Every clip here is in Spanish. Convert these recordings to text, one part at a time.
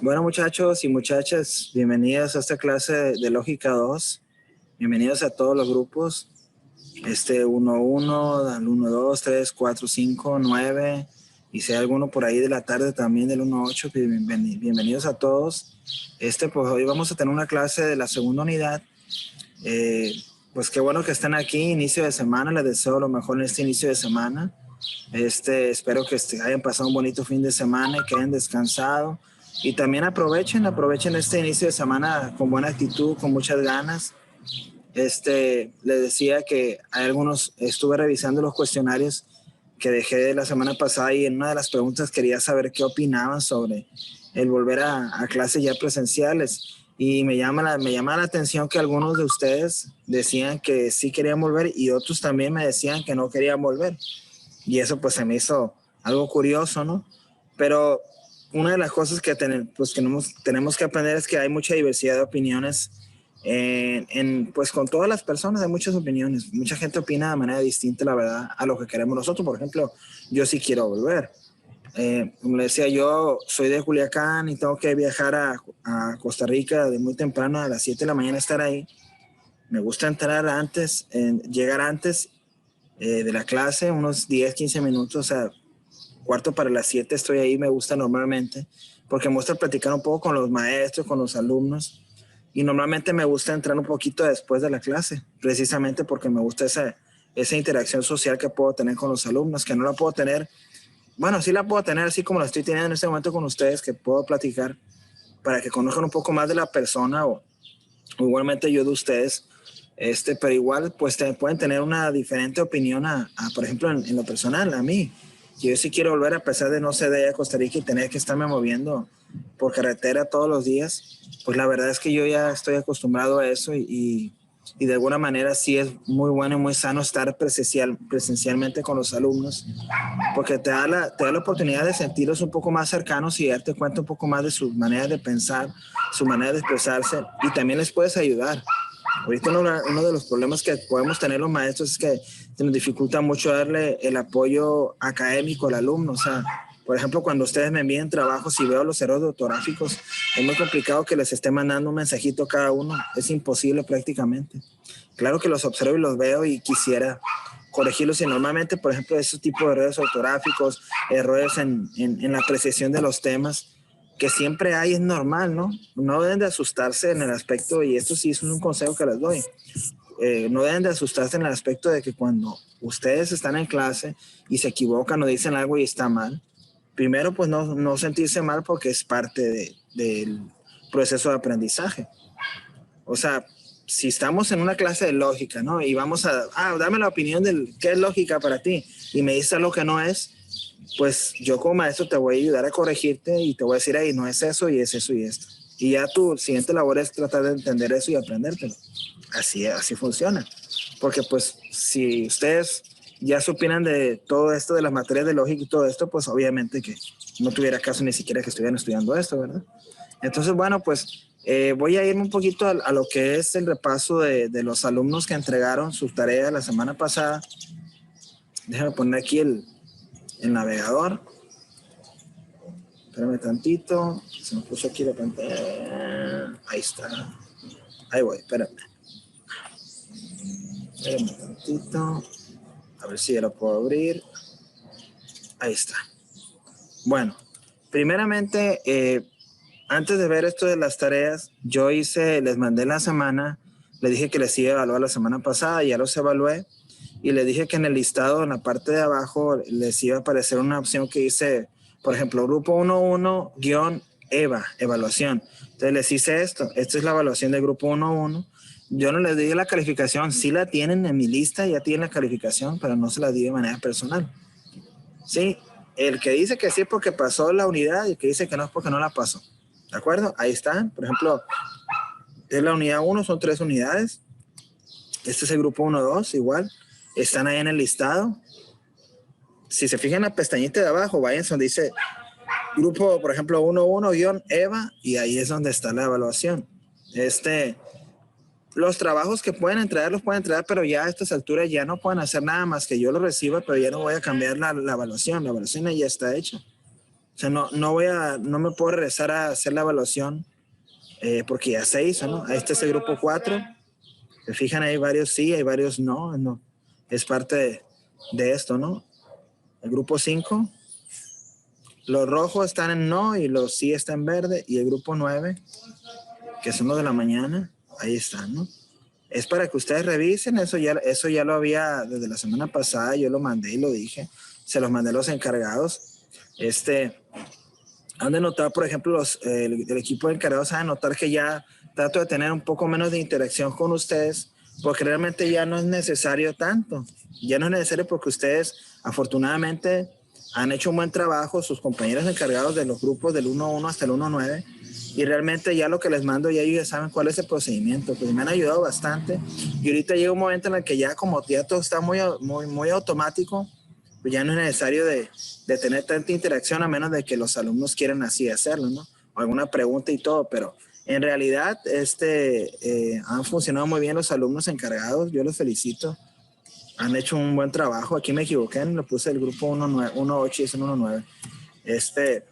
Bueno, muchachos y muchachas, bienvenidos a esta clase de Lógica 2. Bienvenidos a todos los grupos. 1-1, al 1-2, 3, 4, 5, 9. Y si hay alguno por ahí de la tarde también del 1-8, bienvenidos a todos. Pues hoy vamos a tener una clase de la segunda unidad. Pues qué bueno que están aquí, inicio de semana. Les deseo lo mejor en este inicio de semana. Espero que hayan pasado un bonito fin de semana y que hayan descansado. Y también aprovechen este inicio de semana con buena actitud, con muchas ganas. Les decía que hay algunos, estuve revisando los cuestionarios que dejé de la semana pasada y en una de las preguntas quería saber qué opinaban sobre el volver a clases ya presenciales. Y me llama la atención que algunos de ustedes decían que sí querían volver y otros también me decían que no querían volver. Y eso pues se me hizo algo curioso, ¿no? Pero una de las cosas que tenemos que aprender es que hay mucha diversidad de opiniones pues con todas las personas hay muchas opiniones. Mucha gente opina de manera distinta, la verdad, a lo que queremos nosotros. Por ejemplo, yo sí quiero volver. Como les decía, yo soy de Culiacán y tengo que viajar a Costa Rica de muy temprano, a las 7 de la mañana estar ahí. Me gusta entrar antes, llegar antes de la clase, unos 10, 15 minutos, o sea, cuarto para las 7 estoy ahí, me gusta normalmente, porque me gusta platicar un poco con los maestros, con los alumnos, y normalmente me gusta entrar un poquito después de la clase, precisamente porque me gusta esa interacción social que puedo tener con los alumnos, que no la puedo tener, bueno, sí la puedo tener así como la estoy teniendo en este momento con ustedes, que puedo platicar para que conozcan un poco más de la persona o igualmente yo de ustedes, pero igual pues pueden tener una diferente opinión por ejemplo, en lo personal, a mí. Yo sí quiero volver a pesar de no ser de allá a Costa Rica y tener que estarme moviendo por carretera todos los días. Pues la verdad es que yo ya estoy acostumbrado a eso y de alguna manera sí es muy bueno y muy sano estar presencialmente con los alumnos porque te da la oportunidad de sentirlos un poco más cercanos y darte cuenta un poco más de sus maneras de pensar, su manera de expresarse y también les puedes ayudar. Ahorita uno de los problemas que podemos tener los maestros es que se nos dificulta mucho darle el apoyo académico al alumno. O sea, por ejemplo, cuando ustedes me envíen trabajos y veo los errores ortográficos, es muy complicado que les esté mandando un mensajito a cada uno. Es imposible prácticamente. Claro que los observo y los veo y quisiera corregirlos y normalmente, por ejemplo, esos tipos de errores ortográficos, errores en la apreciación de los temas, que siempre hay, es normal, ¿no? No deben de asustarse en el aspecto, y esto sí es un consejo que les doy, no deben de asustarse en el aspecto de que cuando ustedes están en clase y se equivocan o dicen algo y está mal, primero pues no sentirse mal porque es parte del proceso de aprendizaje. O sea, si estamos en una clase de lógica, ¿no? Y vamos dame la opinión de qué es lógica para ti y me dices lo que no es, pues yo como maestro te voy a ayudar a corregirte y te voy a decir, ahí no es eso y es eso y esto. Y ya tu siguiente labor es tratar de entender eso y aprendértelo. Así funciona. Porque pues si ustedes ya supieran de todo esto, de las materias de lógica y todo esto, pues obviamente que no tuviera caso ni siquiera que estuvieran estudiando esto, ¿verdad? Entonces, bueno, pues voy a irme un poquito a lo que es el repaso de los alumnos que entregaron sus tareas la semana pasada. Déjame poner aquí el navegador. Espérame tantito. Se me puso aquí la pantalla. Ahí está. Ahí voy, espérame. Espérame tantito. A ver si ya lo puedo abrir. Ahí está. Bueno, primeramente, antes de ver esto de las tareas, les mandé la semana, les dije que les iba a evaluar la semana pasada, ya los evalué, y les dije que en el listado, en la parte de abajo, les iba a aparecer una opción que dice, por ejemplo, grupo 1-1-EVA, evaluación. Entonces les hice esto. Esta es la evaluación del grupo 1-1. Yo no les di la calificación, sí la tienen en mi lista, ya tienen la calificación, pero no se la di de manera personal. Sí, el que dice que sí es porque pasó la unidad y el que dice que no es porque no la pasó. ¿De acuerdo? Ahí están. Por ejemplo, es la unidad 1, son 3 unidades. Este es el grupo 1-2, igual. Están ahí en el listado. Si se fijan en la pestañita de abajo, vayan donde dice grupo, por ejemplo, 1-1-EVA, y ahí es donde está la evaluación. Los trabajos que pueden entregar, los pueden entregar, pero ya a estas alturas ya no pueden hacer nada más que yo lo reciba, pero ya no voy a cambiar la evaluación. La evaluación ya está hecha. O sea, no me puedo regresar a hacer la evaluación porque ya se hizo, ¿no? Este es el grupo 4. Se fijan, hay varios sí, hay varios no. No. Es parte de esto, ¿no? El grupo 5, los rojos están en no y los sí están en verde. Y el grupo 9, que son los de la mañana, ahí están, ¿no? Es para que ustedes revisen, eso ya lo había desde la semana pasada, yo lo mandé y lo dije, se los mandé a los encargados. Han de notar, por ejemplo, el equipo de encargados ha de notar que ya trato de tener un poco menos de interacción con ustedes, porque realmente ya no es necesario tanto. Ya no es necesario porque ustedes, afortunadamente, han hecho un buen trabajo, sus compañeros encargados de los grupos del 1-1 hasta el 1-9, y realmente ya lo que les mando, ya ellos ya saben cuál es el procedimiento, pues me han ayudado bastante. Y ahorita llega un momento en el que ya como ya todo está muy automático, pues ya no es necesario de tener tanta interacción, a menos de que los alumnos quieran así hacerlo, ¿no? O alguna pregunta y todo, pero en realidad han funcionado muy bien los alumnos encargados, yo los felicito, han hecho un buen trabajo. Aquí me equivoqué, le puse el grupo 1-8 y es un 1-9.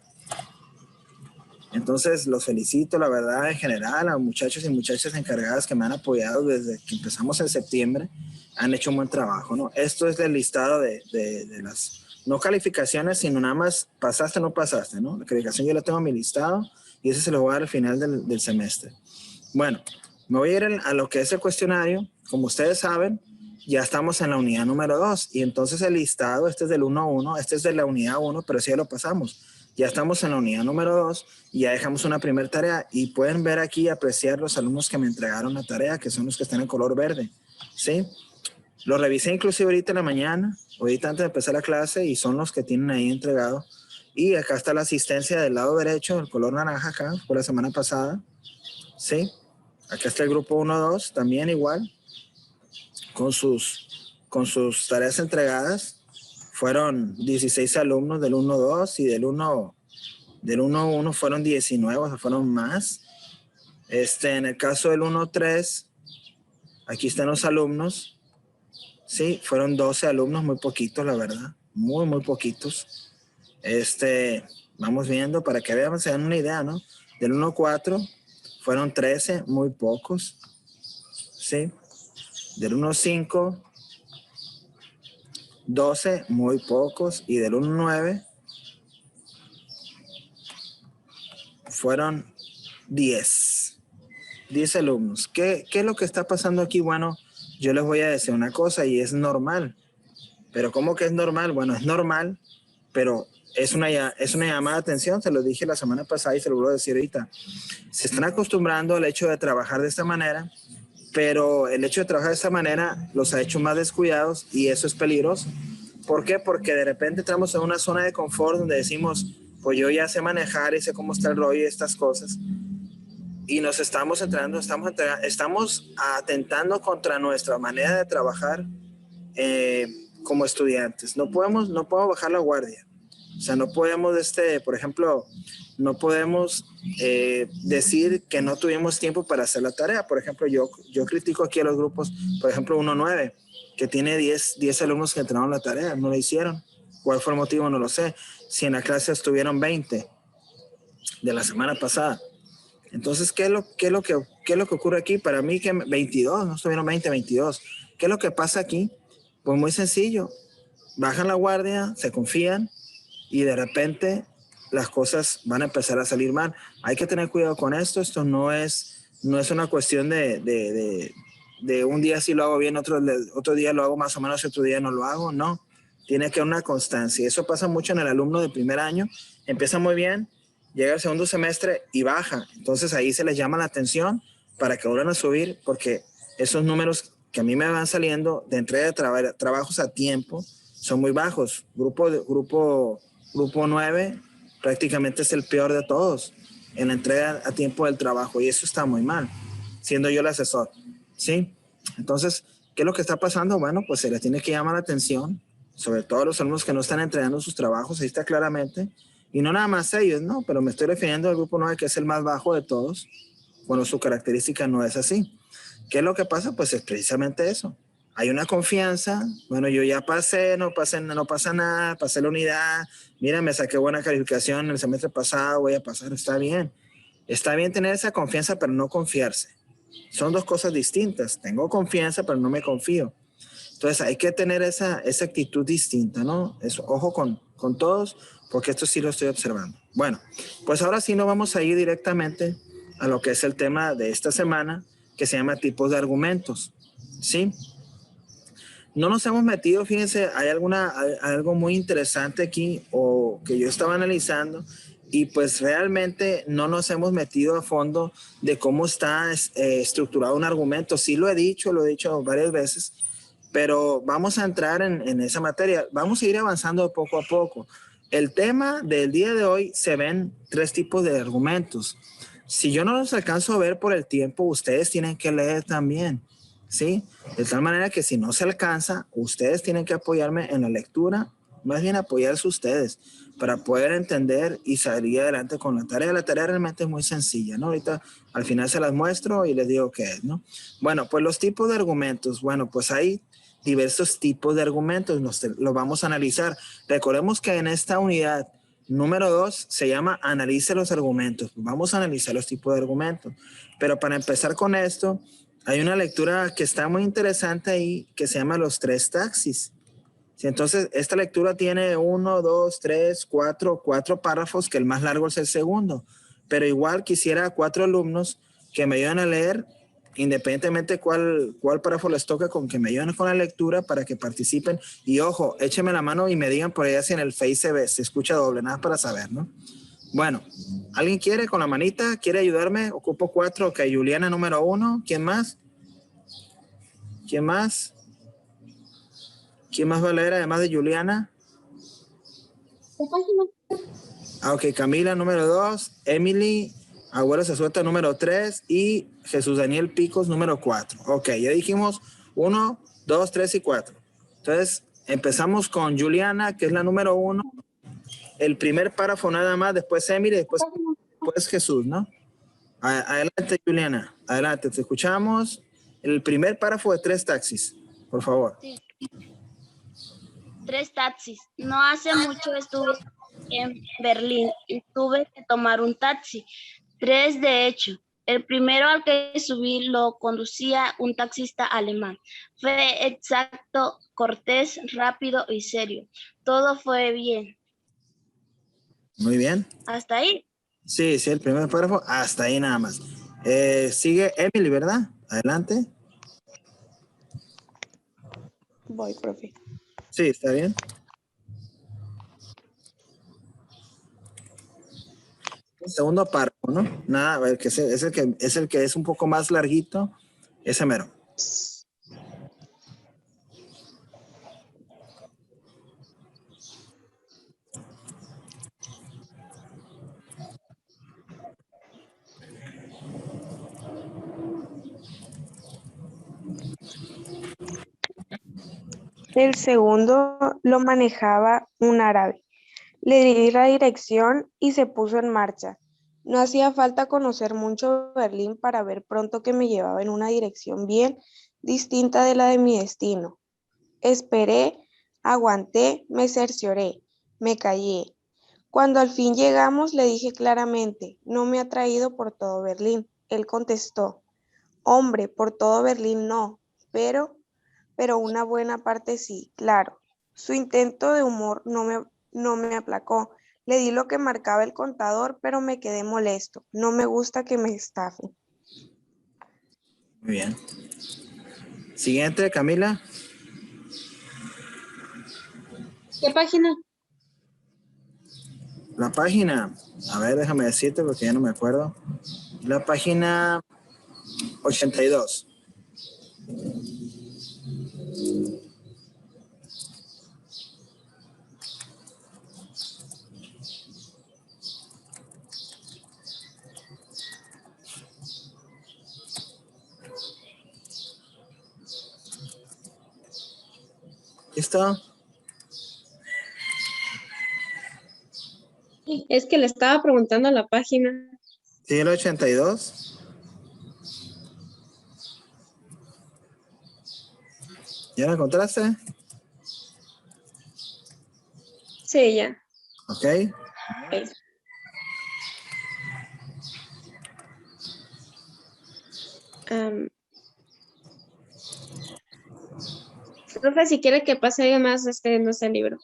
Entonces los felicito, la verdad, en general, a muchachos y muchachas encargadas que me han apoyado desde que empezamos en septiembre, han hecho un buen trabajo, ¿no? Esto es el listado de las, no calificaciones, sino nada más pasaste o no pasaste, ¿no? La calificación yo la tengo en mi listado y ese se lo voy a dar al final del semestre. Bueno, me voy a ir a lo que es el cuestionario. Como ustedes saben, ya estamos en la unidad número 2 y entonces el listado, este es del 1-1, este es de la unidad 1, pero sí ya lo pasamos. Ya estamos en la unidad número 2 y ya dejamos una primera tarea y pueden ver aquí, apreciar los alumnos que me entregaron la tarea, que son los que están en color verde, ¿sí? Lo revisé inclusive ahorita en la mañana, ahorita antes de empezar la clase, y son los que tienen ahí entregado. Y acá está la asistencia del lado derecho, el color naranja acá, por la semana pasada, ¿sí? Acá está el grupo 1-2, también igual, con sus tareas entregadas. Fueron 16 alumnos del 1-2 y del 1-1 fueron 19, o sea, fueron más. En el caso del 1-3, aquí están los alumnos. Sí, fueron 12 alumnos, muy poquitos, la verdad. Muy poquitos. Vamos viendo para que vean, se dan una idea, ¿no? Del 1-4 fueron 13, muy pocos. Sí. Del 1-5, 12, muy pocos. Y del 1-9 fueron 10 alumnos. ¿Qué es lo que está pasando aquí? Bueno, yo les voy a decir una cosa y es normal. Pero ¿cómo que es normal? Bueno, es normal, pero es una llamada de atención. Se lo dije la semana pasada y se lo voy a decir ahorita. Se están acostumbrando al hecho de trabajar de esta manera, pero el hecho de trabajar de esta manera los ha hecho más descuidados y eso es peligroso. ¿Por qué? Porque de repente entramos en una zona de confort donde decimos, pues yo ya sé manejar y sé cómo está el rollo y estas cosas. Y nos estamos estamos atentando contra nuestra manera de trabajar como estudiantes. No podemos bajar la guardia. O sea, no podemos, por ejemplo, no podemos decir que no tuvimos tiempo para hacer la tarea. Por ejemplo, yo critico aquí a los grupos, por ejemplo, 1-9, que tiene 10 alumnos que entregaron la tarea, no la hicieron. ¿Cuál fue el motivo? No lo sé. Si en la clase estuvieron 20 de la semana pasada. Entonces, ¿qué es lo que ocurre aquí? Para mí que 22, no estuvieron 20, 22. ¿Qué es lo que pasa aquí? Pues muy sencillo. Bajan la guardia, se confían y de repente las cosas van a empezar a salir mal. Hay que tener cuidado con esto. Esto no es una cuestión de un día sí lo hago bien, otro día lo hago más o menos, otro día no lo hago. No, tiene que haber una constancia. Eso pasa mucho en el alumno de primer año. Empieza muy bien, llega el segundo semestre y baja. Entonces ahí se les llama la atención para que vuelvan a subir, porque esos números que a mí me van saliendo de entrega de trabajos a tiempo son muy bajos. Grupo 9 prácticamente es el peor de todos en la entrega a tiempo del trabajo y eso está muy mal, siendo yo el asesor, ¿sí? Entonces, ¿qué es lo que está pasando? Bueno, pues se les tiene que llamar la atención, sobre todo a los alumnos que no están entregando sus trabajos, ahí está claramente, y no nada más ellos, ¿no? Pero me estoy refiriendo al grupo 9, que es el más bajo de todos, cuando su característica no es así. ¿Qué es lo que pasa? Pues es precisamente eso. hay una confianza, bueno, yo ya pasé, no pasa nada, pasé la unidad, mira, me saqué buena calificación el semestre pasado, voy a pasar, está bien. Está bien tener esa confianza, pero no confiarse. Son dos cosas distintas. Tengo confianza, pero no me confío. Entonces hay que tener esa actitud distinta, ¿no? Eso, ojo con todos, porque esto sí lo estoy observando. Bueno, pues ahora sí nos vamos a ir directamente a lo que es el tema de esta semana, que se llama tipos de argumentos, ¿sí? No nos hemos metido, fíjense, hay algo muy interesante aquí o que yo estaba analizando y pues realmente no nos hemos metido a fondo de cómo está estructurado un argumento. Sí lo he dicho varias veces, pero vamos a entrar en esa materia. Vamos a ir avanzando poco a poco. El tema del día de hoy se ven tres tipos de argumentos. Si yo no los alcanzo a ver por el tiempo, ustedes tienen que leer también, ¿sí? De tal manera que si no se alcanza, ustedes tienen que apoyarme en la lectura, más bien apoyarse ustedes para poder entender y salir adelante con la tarea. La tarea realmente es muy sencilla, ¿no? Ahorita al final se las muestro y les digo qué es, ¿no? Bueno, pues los tipos de argumentos, bueno, pues hay diversos tipos de argumentos, los vamos a analizar. Recordemos que en esta unidad número 2 se llama analice los argumentos. Vamos a analizar los tipos de argumentos. Pero para empezar con esto, hay una lectura que está muy interesante ahí que se llama los tres taxis. Sí, entonces, esta lectura tiene 1, 2, 3, 4 párrafos, que el más largo es el segundo. Pero igual quisiera 4 alumnos que me ayuden a leer, independientemente cuál párrafo les toque, con que me ayuden con la lectura para que participen. Y ojo, échenme la mano y me digan por allá si en el Face se escucha doble, nada para saber, ¿no? Bueno, ¿alguien quiere con la manita? ¿Quiere ayudarme? Ocupo 4. Ok, Juliana número 1. ¿Quién más? ¿Quién más? ¿Quién más va a leer además de Juliana? Ah, ok, Camila número 2, Emily, Abuelo Zazueta número 3 y Jesús Daniel Picos número 4. Ok, ya dijimos 1, 2, 3 y 4. Entonces, empezamos con Juliana, que es la número 1. El primer párrafo nada más, después Emily, después Jesús, ¿no? Adelante, Juliana. Adelante, te escuchamos. El primer párrafo de tres taxis, por favor. Sí. 3 taxis. No hace mucho estuve en Berlín y tuve que tomar un taxi. 3 de hecho. El primero al que subí lo conducía un taxista alemán. Fue exacto, cortés, rápido y serio. Todo fue bien. Muy bien. ¿Hasta ahí? Sí, el primer párrafo, hasta ahí nada más. Sigue Emily, ¿verdad? Adelante. Voy, profe. Sí, está bien. El segundo párrafo, ¿no? Nada, a ver, que es el que es un poco más larguito, ese mero. El segundo lo manejaba un árabe. Le di la dirección y se puso en marcha. No hacía falta conocer mucho Berlín para ver pronto que me llevaba en una dirección bien distinta de la de mi destino. Esperé, aguanté, me cercioré, me callé. Cuando al fin llegamos le dije claramente, no me ha traído por todo Berlín. Él contestó, hombre, por todo Berlín no, pero una buena parte sí, claro. Su intento de humor no me aplacó. Le di lo que marcaba el contador, pero me quedé molesto. No me gusta que me estafen. Muy bien. Siguiente, Camila. ¿Qué página? La página, a ver, déjame decirte porque ya no me acuerdo. La página 82. ¿Listo? Es que le estaba preguntando la página. Sí, el 82. ¿Ya la encontraste? Sí, ya. Ok. Ok. Profe, si quiere que pase alguien más, no sé el libro.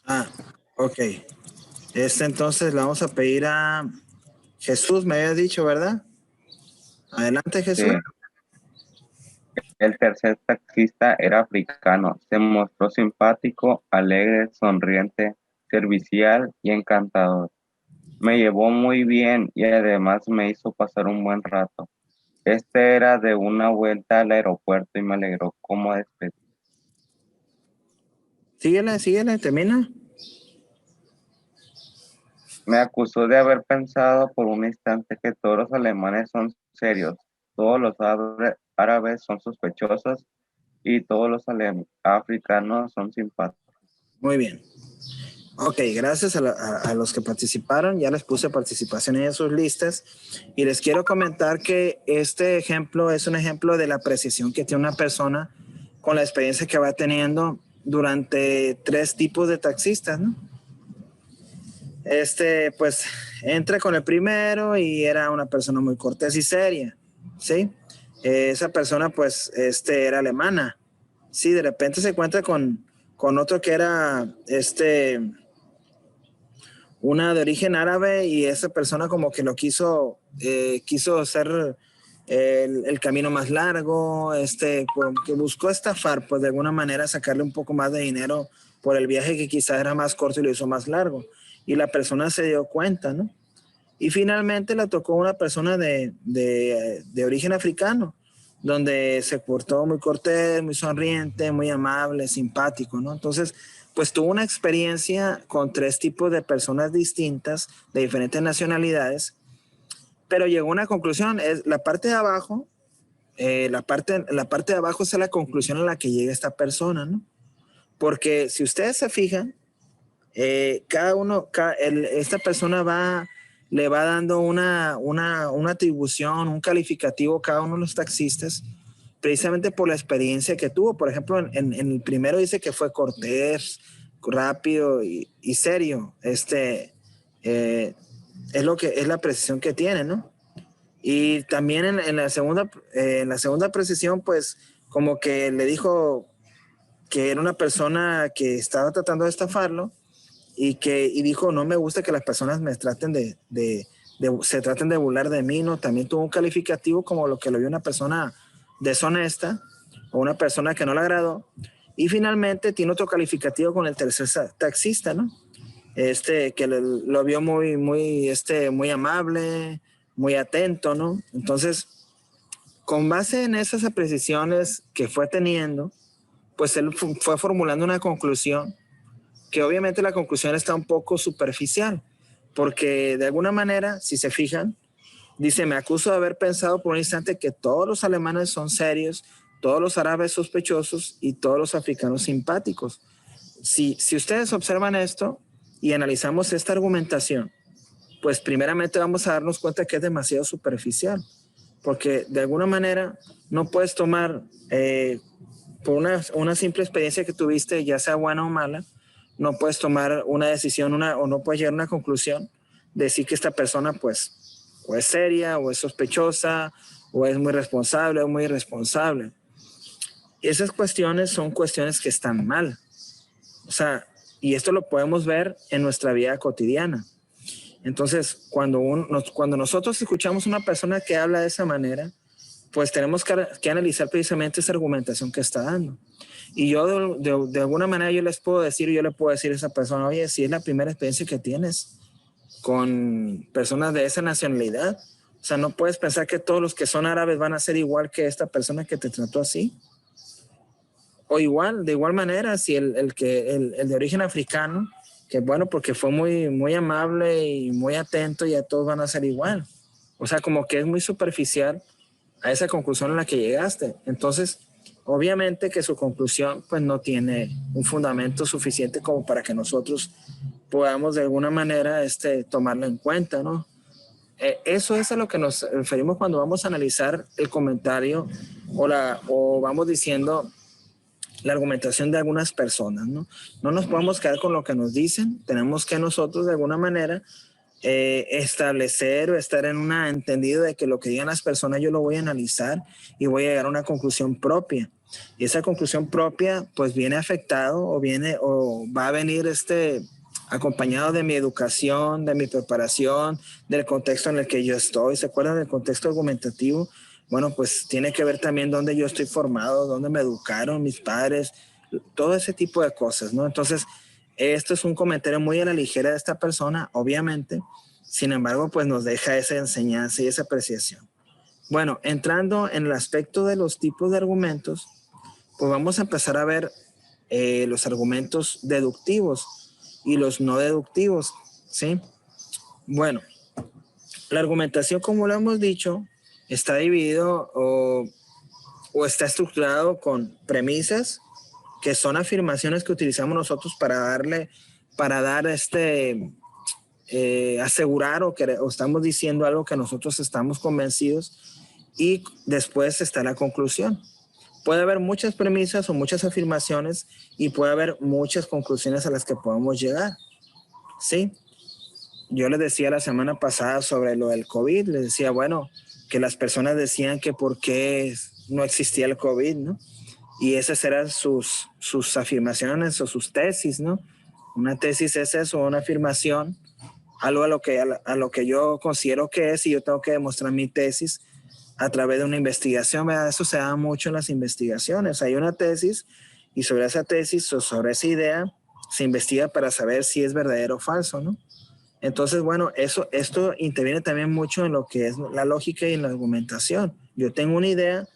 Ah, ok. Entonces le vamos a pedir a Jesús, me habías dicho, ¿verdad? Adelante, Jesús. Sí. El tercer taxista era africano. Se mostró simpático, alegre, sonriente, servicial y encantador. Me llevó muy bien y además me hizo pasar un buen rato. Este era de una vuelta al aeropuerto y me alegró como despedir. Síguele, termina. Me acusó de haber pensado por un instante que todos los alemanes son serios, todos los árabes son sospechosos y todos los africanos son simpáticos. Muy bien. Ok, gracias a los que participaron. Ya les puse participación en sus listas. Y les quiero comentar que este ejemplo es un ejemplo de la apreciación que tiene una persona con la experiencia que va teniendo durante 3 tipos de taxistas, ¿no? Pues entra con el primero y era una persona muy cortés y seria, ¿sí? Esa persona pues era alemana, sí, de repente se encuentra con otro que era una de origen árabe y esa persona como que lo quiso hacer el camino más largo, que buscó estafar, pues de alguna manera sacarle un poco más de dinero por el viaje que quizás era más corto y lo hizo más largo. Y la persona se dio cuenta, ¿no? Y finalmente le tocó una persona de origen africano, donde se portó muy cortés, muy sonriente, muy amable, simpático, ¿no? Entonces, pues tuvo una experiencia con 3 tipos de personas distintas, de diferentes nacionalidades, pero llegó a una conclusión. Es la parte de abajo, la parte de abajo es la conclusión a la que llega esta persona, ¿no? Porque si ustedes se fijan, esta persona le va dando una atribución, un calificativo a cada uno de los taxistas, precisamente por la experiencia que tuvo. Por ejemplo, en el primero dice que fue cortés, rápido y serio. Es la precisión que tiene, ¿no? Y también en la segunda precisión, pues como que le dijo que era una persona que estaba tratando de estafarlo y dijo, no me gusta que las personas me traten se traten de burlar de mí, ¿no? También tuvo un calificativo como lo que lo vio una persona deshonesta o una persona que no le agradó. Y finalmente tiene otro calificativo con el tercer taxista, ¿no? Que lo vio muy amable, muy atento, ¿no? Entonces, con base en esas apreciaciones que fue teniendo, pues él fue formulando una conclusión, que obviamente la conclusión está un poco superficial, porque de alguna manera, si se fijan, dice, me acuso de haber pensado por un instante que todos los alemanes son serios, todos los árabes sospechosos y todos los africanos simpáticos. Si ustedes observan esto y analizamos esta argumentación, pues primeramente vamos a darnos cuenta que es demasiado superficial, porque de alguna manera no puedes tomar por una simple experiencia que tuviste, ya sea buena o mala, no puedes tomar una decisión o no puedes llegar a una conclusión, decir que esta persona pues o es seria o es sospechosa o es muy responsable o muy irresponsable. Esas cuestiones son cuestiones que están mal. O sea, y esto lo podemos ver en nuestra vida cotidiana. Entonces, cuando nosotros escuchamos a una persona que habla de esa manera, pues tenemos que analizar precisamente esa argumentación que está dando. Y yo de alguna manera yo le puedo decir a esa persona, oye, si es la primera experiencia que tienes con personas de esa nacionalidad, o sea, no puedes pensar que todos los que son árabes van a ser igual que esta persona que te trató así. O de igual manera, si el de origen africano, que bueno, porque fue muy amable y muy atento, ya todos van a ser igual. O sea, como que es muy superficial a esa conclusión a la que llegaste. Entonces, obviamente que su conclusión pues no tiene un fundamento suficiente como para que nosotros podamos de alguna manera tomarlo en cuenta, ¿no? Eso es a lo que nos referimos cuando vamos a analizar el comentario o vamos diciendo la argumentación de algunas personas, ¿no? No nos podemos quedar con lo que nos dicen, tenemos que nosotros de alguna manera establecer o estar en un entendido de que lo que digan las personas yo lo voy a analizar y voy a llegar a una conclusión propia. Y esa conclusión propia pues viene afectado o va a venir acompañado de mi educación, de mi preparación, del contexto en el que yo estoy. ¿Se acuerdan del contexto argumentativo? Bueno, pues tiene que ver también dónde yo estoy formado, dónde me educaron mis padres, todo ese tipo de cosas, ¿no? Entonces, esto es un comentario muy a la ligera de esta persona, obviamente. Sin embargo, pues nos deja esa enseñanza y esa apreciación. Bueno, entrando en el aspecto de los tipos de argumentos, pues vamos a empezar a ver los argumentos deductivos y los no deductivos, ¿sí? Bueno, la argumentación, como lo hemos dicho, está dividido o está estructurado con premisas, que son afirmaciones que utilizamos nosotros para dar asegurar o estamos diciendo algo que nosotros estamos convencidos, y después está la conclusión. Puede haber muchas premisas o muchas afirmaciones y puede haber muchas conclusiones a las que podemos llegar, ¿sí? Yo les decía la semana pasada sobre lo del COVID, les decía, bueno, que las personas decían que por qué no existía el COVID, ¿no? Y esas eran sus afirmaciones o sus tesis, ¿no? Una tesis es eso, una afirmación, algo a lo que yo considero que es, y yo tengo que demostrar mi tesis a través de una investigación, ¿verdad? Eso se da mucho en las investigaciones. Hay una tesis y sobre esa tesis o sobre esa idea se investiga para saber si es verdadero o falso, ¿no? Entonces, bueno, esto interviene también mucho en lo que es la lógica y en la argumentación. Yo tengo una idea,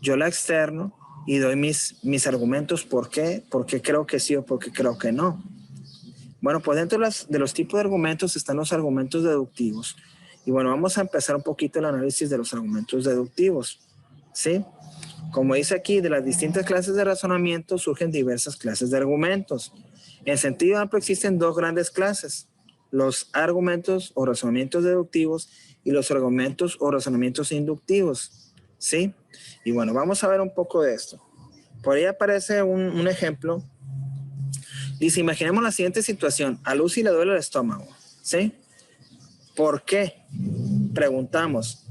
yo la externo y doy mis argumentos. ¿Por qué? ¿Por qué creo que sí o por qué creo que no? Bueno, pues dentro de los tipos de argumentos están los argumentos deductivos. Y bueno, vamos a empezar un poquito el análisis de los argumentos deductivos, ¿sí? Como dice aquí, de las distintas clases de razonamiento surgen diversas clases de argumentos. En sentido amplio existen dos grandes clases: los argumentos o razonamientos deductivos y los argumentos o razonamientos inductivos, ¿sí? Y bueno, vamos a ver un poco de esto. Por ahí aparece un ejemplo. Dice, imaginemos la siguiente situación. A Lucy le duele el estómago, ¿sí? ¿Por qué? Preguntamos.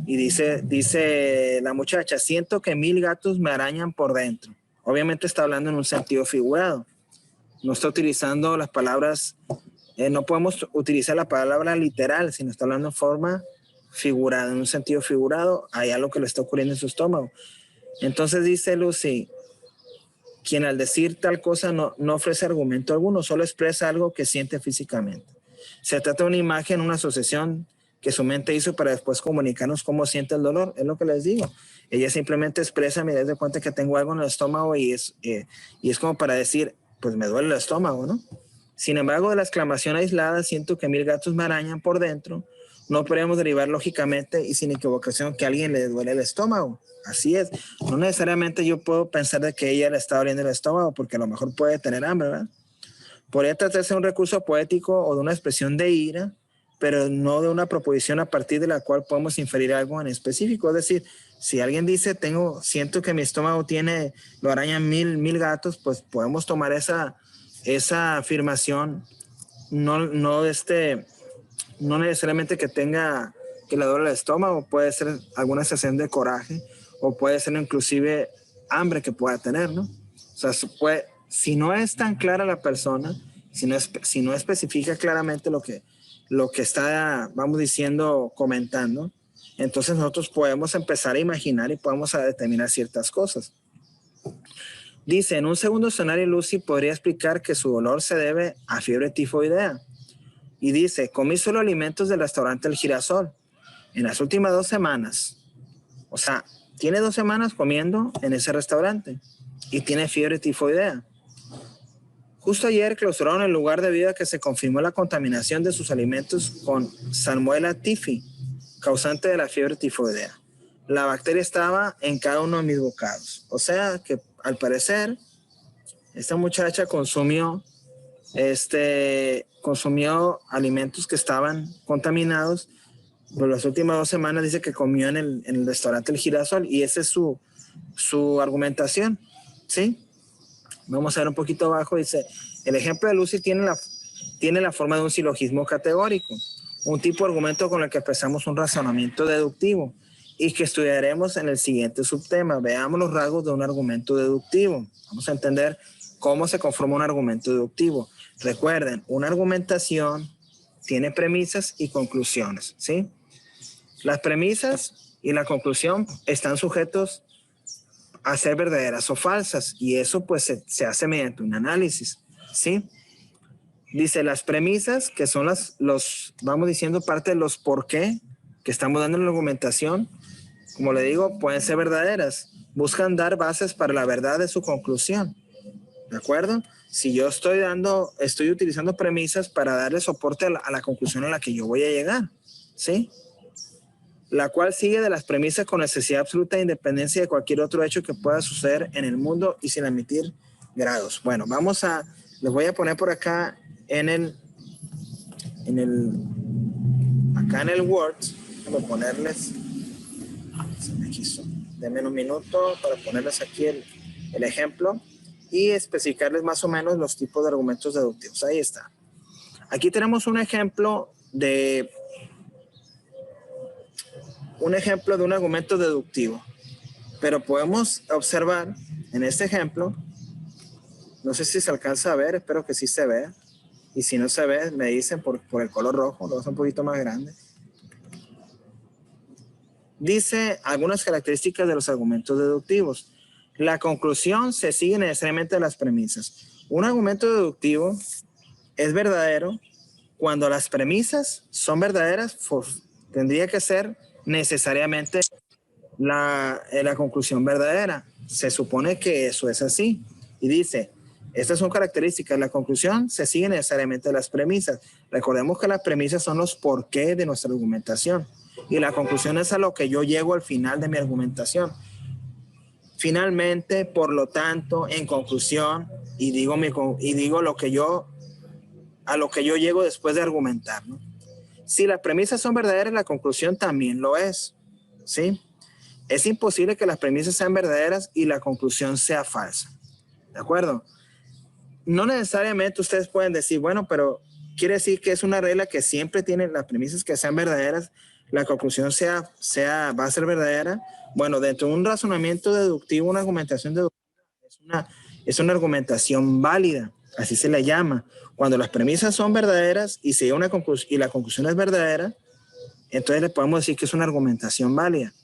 Y dice la muchacha, siento que 1000 gatos me arañan por dentro. Obviamente está hablando en un sentido figurado. No está utilizando las palabras, no podemos utilizar la palabra literal, sino está hablando en forma figurada, en un sentido figurado. Hay algo que le está ocurriendo en su estómago. Entonces dice Lucy, quien al decir tal cosa no ofrece argumento alguno, solo expresa algo que siente físicamente. Se trata de una imagen, una asociación que su mente hizo para después comunicarnos cómo siente el dolor. Es lo que les digo. Ella simplemente expresa, me das de cuenta que tengo algo en el estómago y es como para decir, pues me duele el estómago, ¿no? Sin embargo, de la exclamación aislada, siento que 1000 gatos me arañan por dentro, no podemos derivar lógicamente y sin equivocación que a alguien le duele el estómago. Así es. No necesariamente yo puedo pensar de que ella le está doliendo el estómago porque a lo mejor puede tener hambre, ¿verdad? Podría tratarse de un recurso poético o de una expresión de ira, pero no de una proposición a partir de la cual podemos inferir algo en específico. Es decir, si alguien dice, siento que mi estómago lo arañan 1000 gatos, pues podemos tomar esa afirmación, no necesariamente que le duele el estómago, puede ser alguna sensación de coraje o puede ser inclusive hambre que pueda tener, ¿no? O sea, si no es tan clara la persona, si no especifica claramente lo que está, vamos diciendo, comentando, entonces nosotros podemos empezar a imaginar y podemos determinar ciertas cosas. Dice, en un segundo escenario, Lucy podría explicar que su dolor se debe a fiebre tifoidea. Y dice, comí solo alimentos del restaurante El Girasol en las últimas 2 semanas. O sea, tiene 2 semanas comiendo en ese restaurante y tiene fiebre tifoidea. Justo ayer clausuraron el lugar debido a que se confirmó la contaminación de sus alimentos con Salmonella typhi, causante de la fiebre tifoidea. La bacteria estaba en cada uno de mis bocados. O sea que al parecer esta muchacha consumió alimentos que estaban contaminados. Por las últimas 2 semanas dice que comió en el restaurante El Girasol y esa es su argumentación, ¿sí? Vamos a ver un poquito abajo, dice, el ejemplo de Lucy tiene la forma de un silogismo categórico, un tipo de argumento con el que expresamos un razonamiento deductivo y que estudiaremos en el siguiente subtema. Veamos los rasgos de un argumento deductivo. Vamos a entender cómo se conforma un argumento deductivo. Recuerden, una argumentación tiene premisas y conclusiones, ¿sí? Las premisas y la conclusión están sujetos a ser verdaderas o falsas, y eso pues se hace mediante un análisis, ¿sí? Dice, las premisas, que son vamos diciendo, parte de los por qué que estamos dando en la argumentación, como le digo, pueden ser verdaderas. Buscan dar bases para la verdad de su conclusión, ¿de acuerdo? Si yo estoy utilizando premisas para darle soporte a la conclusión a la que yo voy a llegar, ¿sí? La cual sigue de las premisas con necesidad absoluta de independencia de cualquier otro hecho que pueda suceder en el mundo y sin admitir grados. Bueno, les voy a poner por acá en el Word, voy a ponerles, se me quiso, denme un minuto para ponerles aquí el ejemplo y especificarles más o menos los tipos de argumentos deductivos. Ahí está. Aquí tenemos un ejemplo de un argumento deductivo, pero podemos observar en este ejemplo, no sé si se alcanza a ver, espero que sí se vea, y si no se ve, me dicen por el color rojo, lo hace un poquito más grande. Dice algunas características de los argumentos deductivos. La conclusión se sigue necesariamente de las premisas. Un argumento deductivo es verdadero cuando las premisas son verdaderas, tendría que ser necesariamente la conclusión verdadera. Se supone que eso es así. Y dice, estas son características. La conclusión se sigue necesariamente de las premisas. Recordemos que las premisas son los porqué de nuestra argumentación. Y la conclusión es a lo que yo llego al final de mi argumentación. Finalmente, por lo tanto, en conclusión, y digo a lo que yo llego después de argumentar, ¿no? Si las premisas son verdaderas, la conclusión también lo es, ¿sí? Es imposible que las premisas sean verdaderas y la conclusión sea falsa, ¿de acuerdo? No necesariamente ustedes pueden decir, bueno, pero quiere decir que es una regla que siempre tienen las premisas que sean verdaderas, la conclusión va a ser verdadera. Bueno, dentro de un razonamiento deductivo, una argumentación deductiva es una argumentación válida, así se le llama. Cuando las premisas son verdaderas y la conclusión es verdadera, entonces le podemos decir que es una argumentación válida.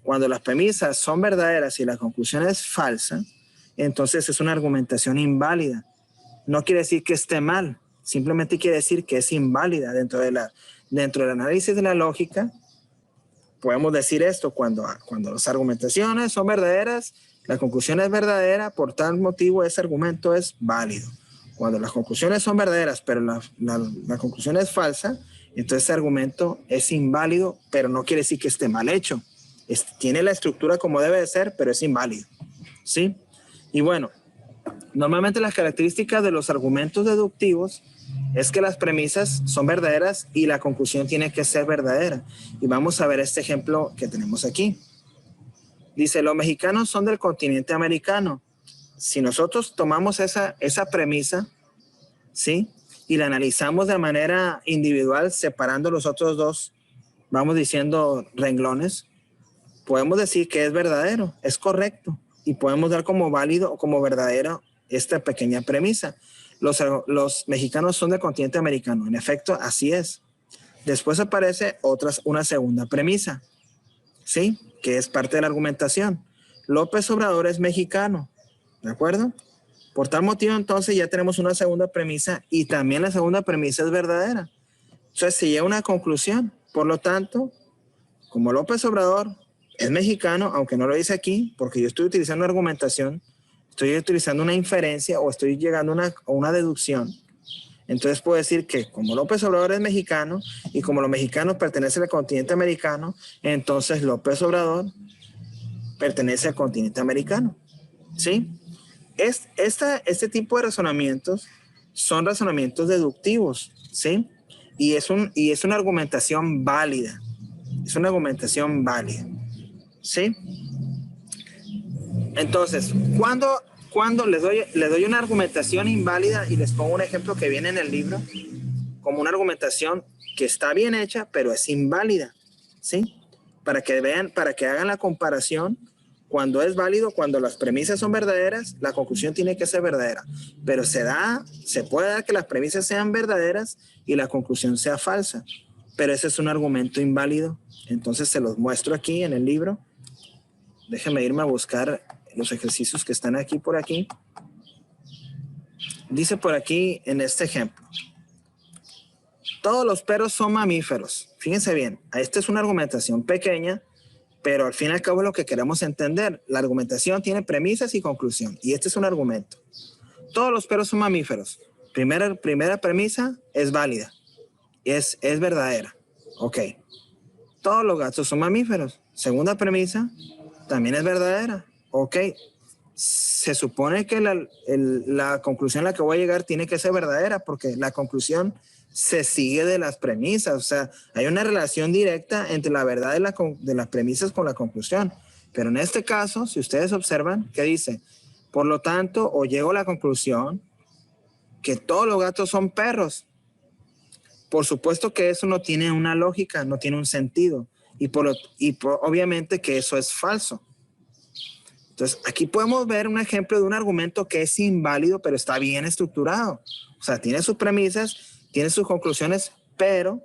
Cuando las premisas son verdaderas y la conclusión es falsa, entonces es una argumentación inválida. No quiere decir que esté mal, simplemente quiere decir que es inválida. Dentro del análisis de la lógica, podemos decir esto: cuando las argumentaciones son verdaderas, la conclusión es verdadera, por tal motivo ese argumento es válido. Cuando las conclusiones son verdaderas, pero la conclusión es falsa, entonces ese argumento es inválido, pero no quiere decir que esté mal hecho. Tiene la estructura como debe de ser, pero es inválido, ¿sí? Y bueno, normalmente las características de los argumentos deductivos es que las premisas son verdaderas y la conclusión tiene que ser verdadera. Y vamos a ver este ejemplo que tenemos aquí. Dice, los mexicanos son del continente americano. Si nosotros tomamos esa premisa, ¿sí? Y la analizamos de manera individual, separando los otros dos, vamos diciendo renglones, podemos decir que es verdadero, es correcto, y podemos dar como válido o como verdadero esta pequeña premisa. Los mexicanos son del continente americano. En efecto, así es. Después aparece una segunda premisa, ¿sí? Que es parte de la argumentación. López Obrador es mexicano, ¿de acuerdo? Por tal motivo, entonces, ya tenemos una segunda premisa y también la segunda premisa es verdadera. Entonces, se llega a una conclusión. Por lo tanto, como López Obrador es mexicano, aunque no lo dice aquí, porque yo estoy utilizando una argumentación, estoy utilizando una inferencia o estoy llegando a una deducción. Entonces puedo decir que como López Obrador es mexicano y como los mexicanos pertenecen al continente americano, entonces López Obrador pertenece al continente americano, ¿sí? Este tipo de razonamientos son razonamientos deductivos, ¿sí? Y es una argumentación válida. Es una argumentación válida, ¿sí? Entonces, cuando les doy una argumentación inválida y les pongo un ejemplo que viene en el libro, como una argumentación que está bien hecha, pero es inválida, ¿sí? Para que vean, para que hagan la comparación. Cuando es válido, cuando las premisas son verdaderas, la conclusión tiene que ser verdadera. Pero se puede dar que las premisas sean verdaderas y la conclusión sea falsa. Pero ese es un argumento inválido. Entonces se los muestro aquí en el libro. Déjenme irme a buscar los ejercicios que están aquí por aquí. Dice por aquí en este ejemplo. Todos los perros son mamíferos. Fíjense bien, esta es una argumentación pequeña, pero al fin y al cabo es lo que queremos entender. La argumentación tiene premisas y conclusión, y este es un argumento. Todos los perros son mamíferos. Primera premisa es válida, es verdadera. Ok. Todos los gatos son mamíferos. Segunda premisa también es verdadera. Ok. Se supone que la conclusión a la que voy a llegar tiene que ser verdadera, porque la conclusión se sigue de las premisas. O sea, hay una relación directa entre la verdad de las premisas con la conclusión. Pero en este caso, si ustedes observan, ¿qué dice? Por lo tanto, o llego a la conclusión que todos los gatos son perros. Por supuesto que eso no tiene una lógica, no tiene un sentido. Obviamente que eso es falso. Entonces, aquí podemos ver un ejemplo de un argumento que es inválido, pero está bien estructurado. O sea, tiene sus premisas, tiene sus conclusiones, pero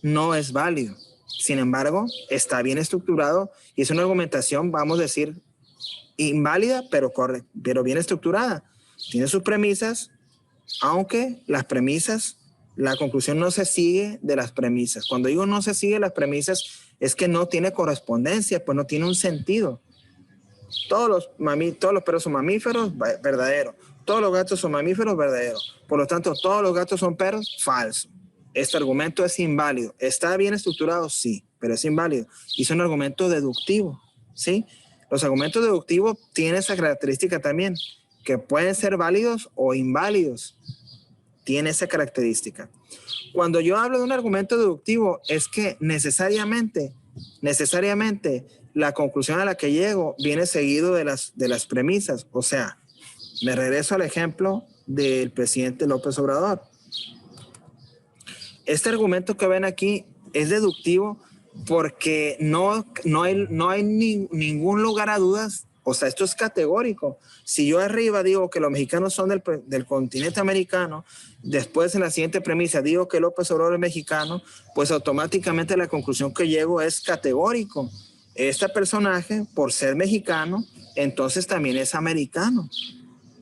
no es válido. Sin embargo, está bien estructurado y es una argumentación, vamos a decir, inválida, pero bien estructurada. Tiene sus premisas, aunque las premisas, la conclusión no se sigue de las premisas. Cuando digo no se sigue las premisas, es que no tiene correspondencia, pues no tiene un sentido. Todos los perros son mamíferos, verdadero. Todos los gatos son mamíferos, verdadero. Por lo tanto, todos los gatos son perros, falso. Este argumento es inválido. ¿Está bien estructurado? Sí, pero es inválido. Y es un argumento deductivo, ¿sí? Los argumentos deductivos tienen esa característica también, que pueden ser válidos o inválidos. Tiene esa característica. Cuando yo hablo de un argumento deductivo, es que necesariamente, la conclusión a la que llego viene seguido de las premisas. O sea, me regreso al ejemplo del presidente López Obrador. Este argumento que ven aquí es deductivo porque no hay ningún lugar a dudas. O sea, esto es categórico. Si yo arriba digo que los mexicanos son del continente americano, después en la siguiente premisa digo que López Obrador es mexicano, pues automáticamente la conclusión que llego es categórico. Este personaje, por ser mexicano, entonces también es americano,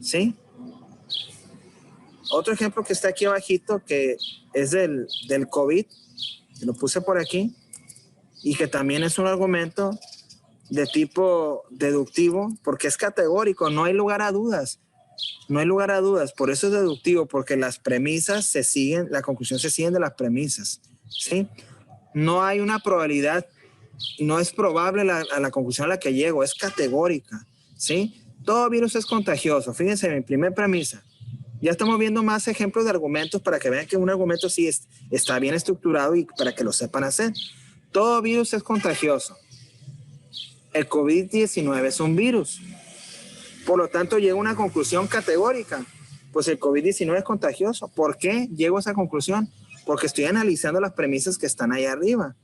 ¿sí? Otro ejemplo que está aquí abajito, que es del COVID, que lo puse por aquí, y que también es un argumento de tipo deductivo, porque es categórico, no hay lugar a dudas. No hay lugar a dudas, por eso es deductivo, porque las premisas se siguen, la conclusión se sigue de las premisas, ¿sí? No hay una probabilidad, no es probable a la conclusión a la que llego, es categórica, ¿sí? Todo virus es contagioso. Fíjense, mi primer premisa. Ya estamos viendo más ejemplos de argumentos para que vean que un argumento sí está bien estructurado y para que lo sepan hacer. Todo virus es contagioso. El COVID-19 es un virus. Por lo tanto, llego a una conclusión categórica. Pues el COVID-19 es contagioso. ¿Por qué llego a esa conclusión? Porque estoy analizando las premisas que están ahí arriba.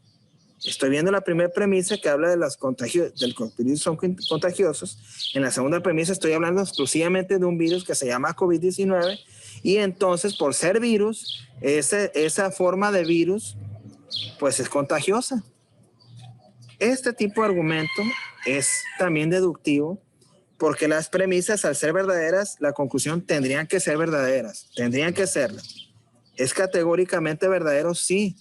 Estoy viendo la primera premisa que habla de los contagios, del virus son contagiosos. En la segunda premisa estoy hablando exclusivamente de un virus que se llama COVID-19. Y entonces, por ser virus, esa forma de virus, pues es contagiosa. Este tipo de argumento es también deductivo porque las premisas, al ser verdaderas, la conclusión tendrían que ser verdaderas. Tendrían que serlo. ¿Es categóricamente verdadero? Sí.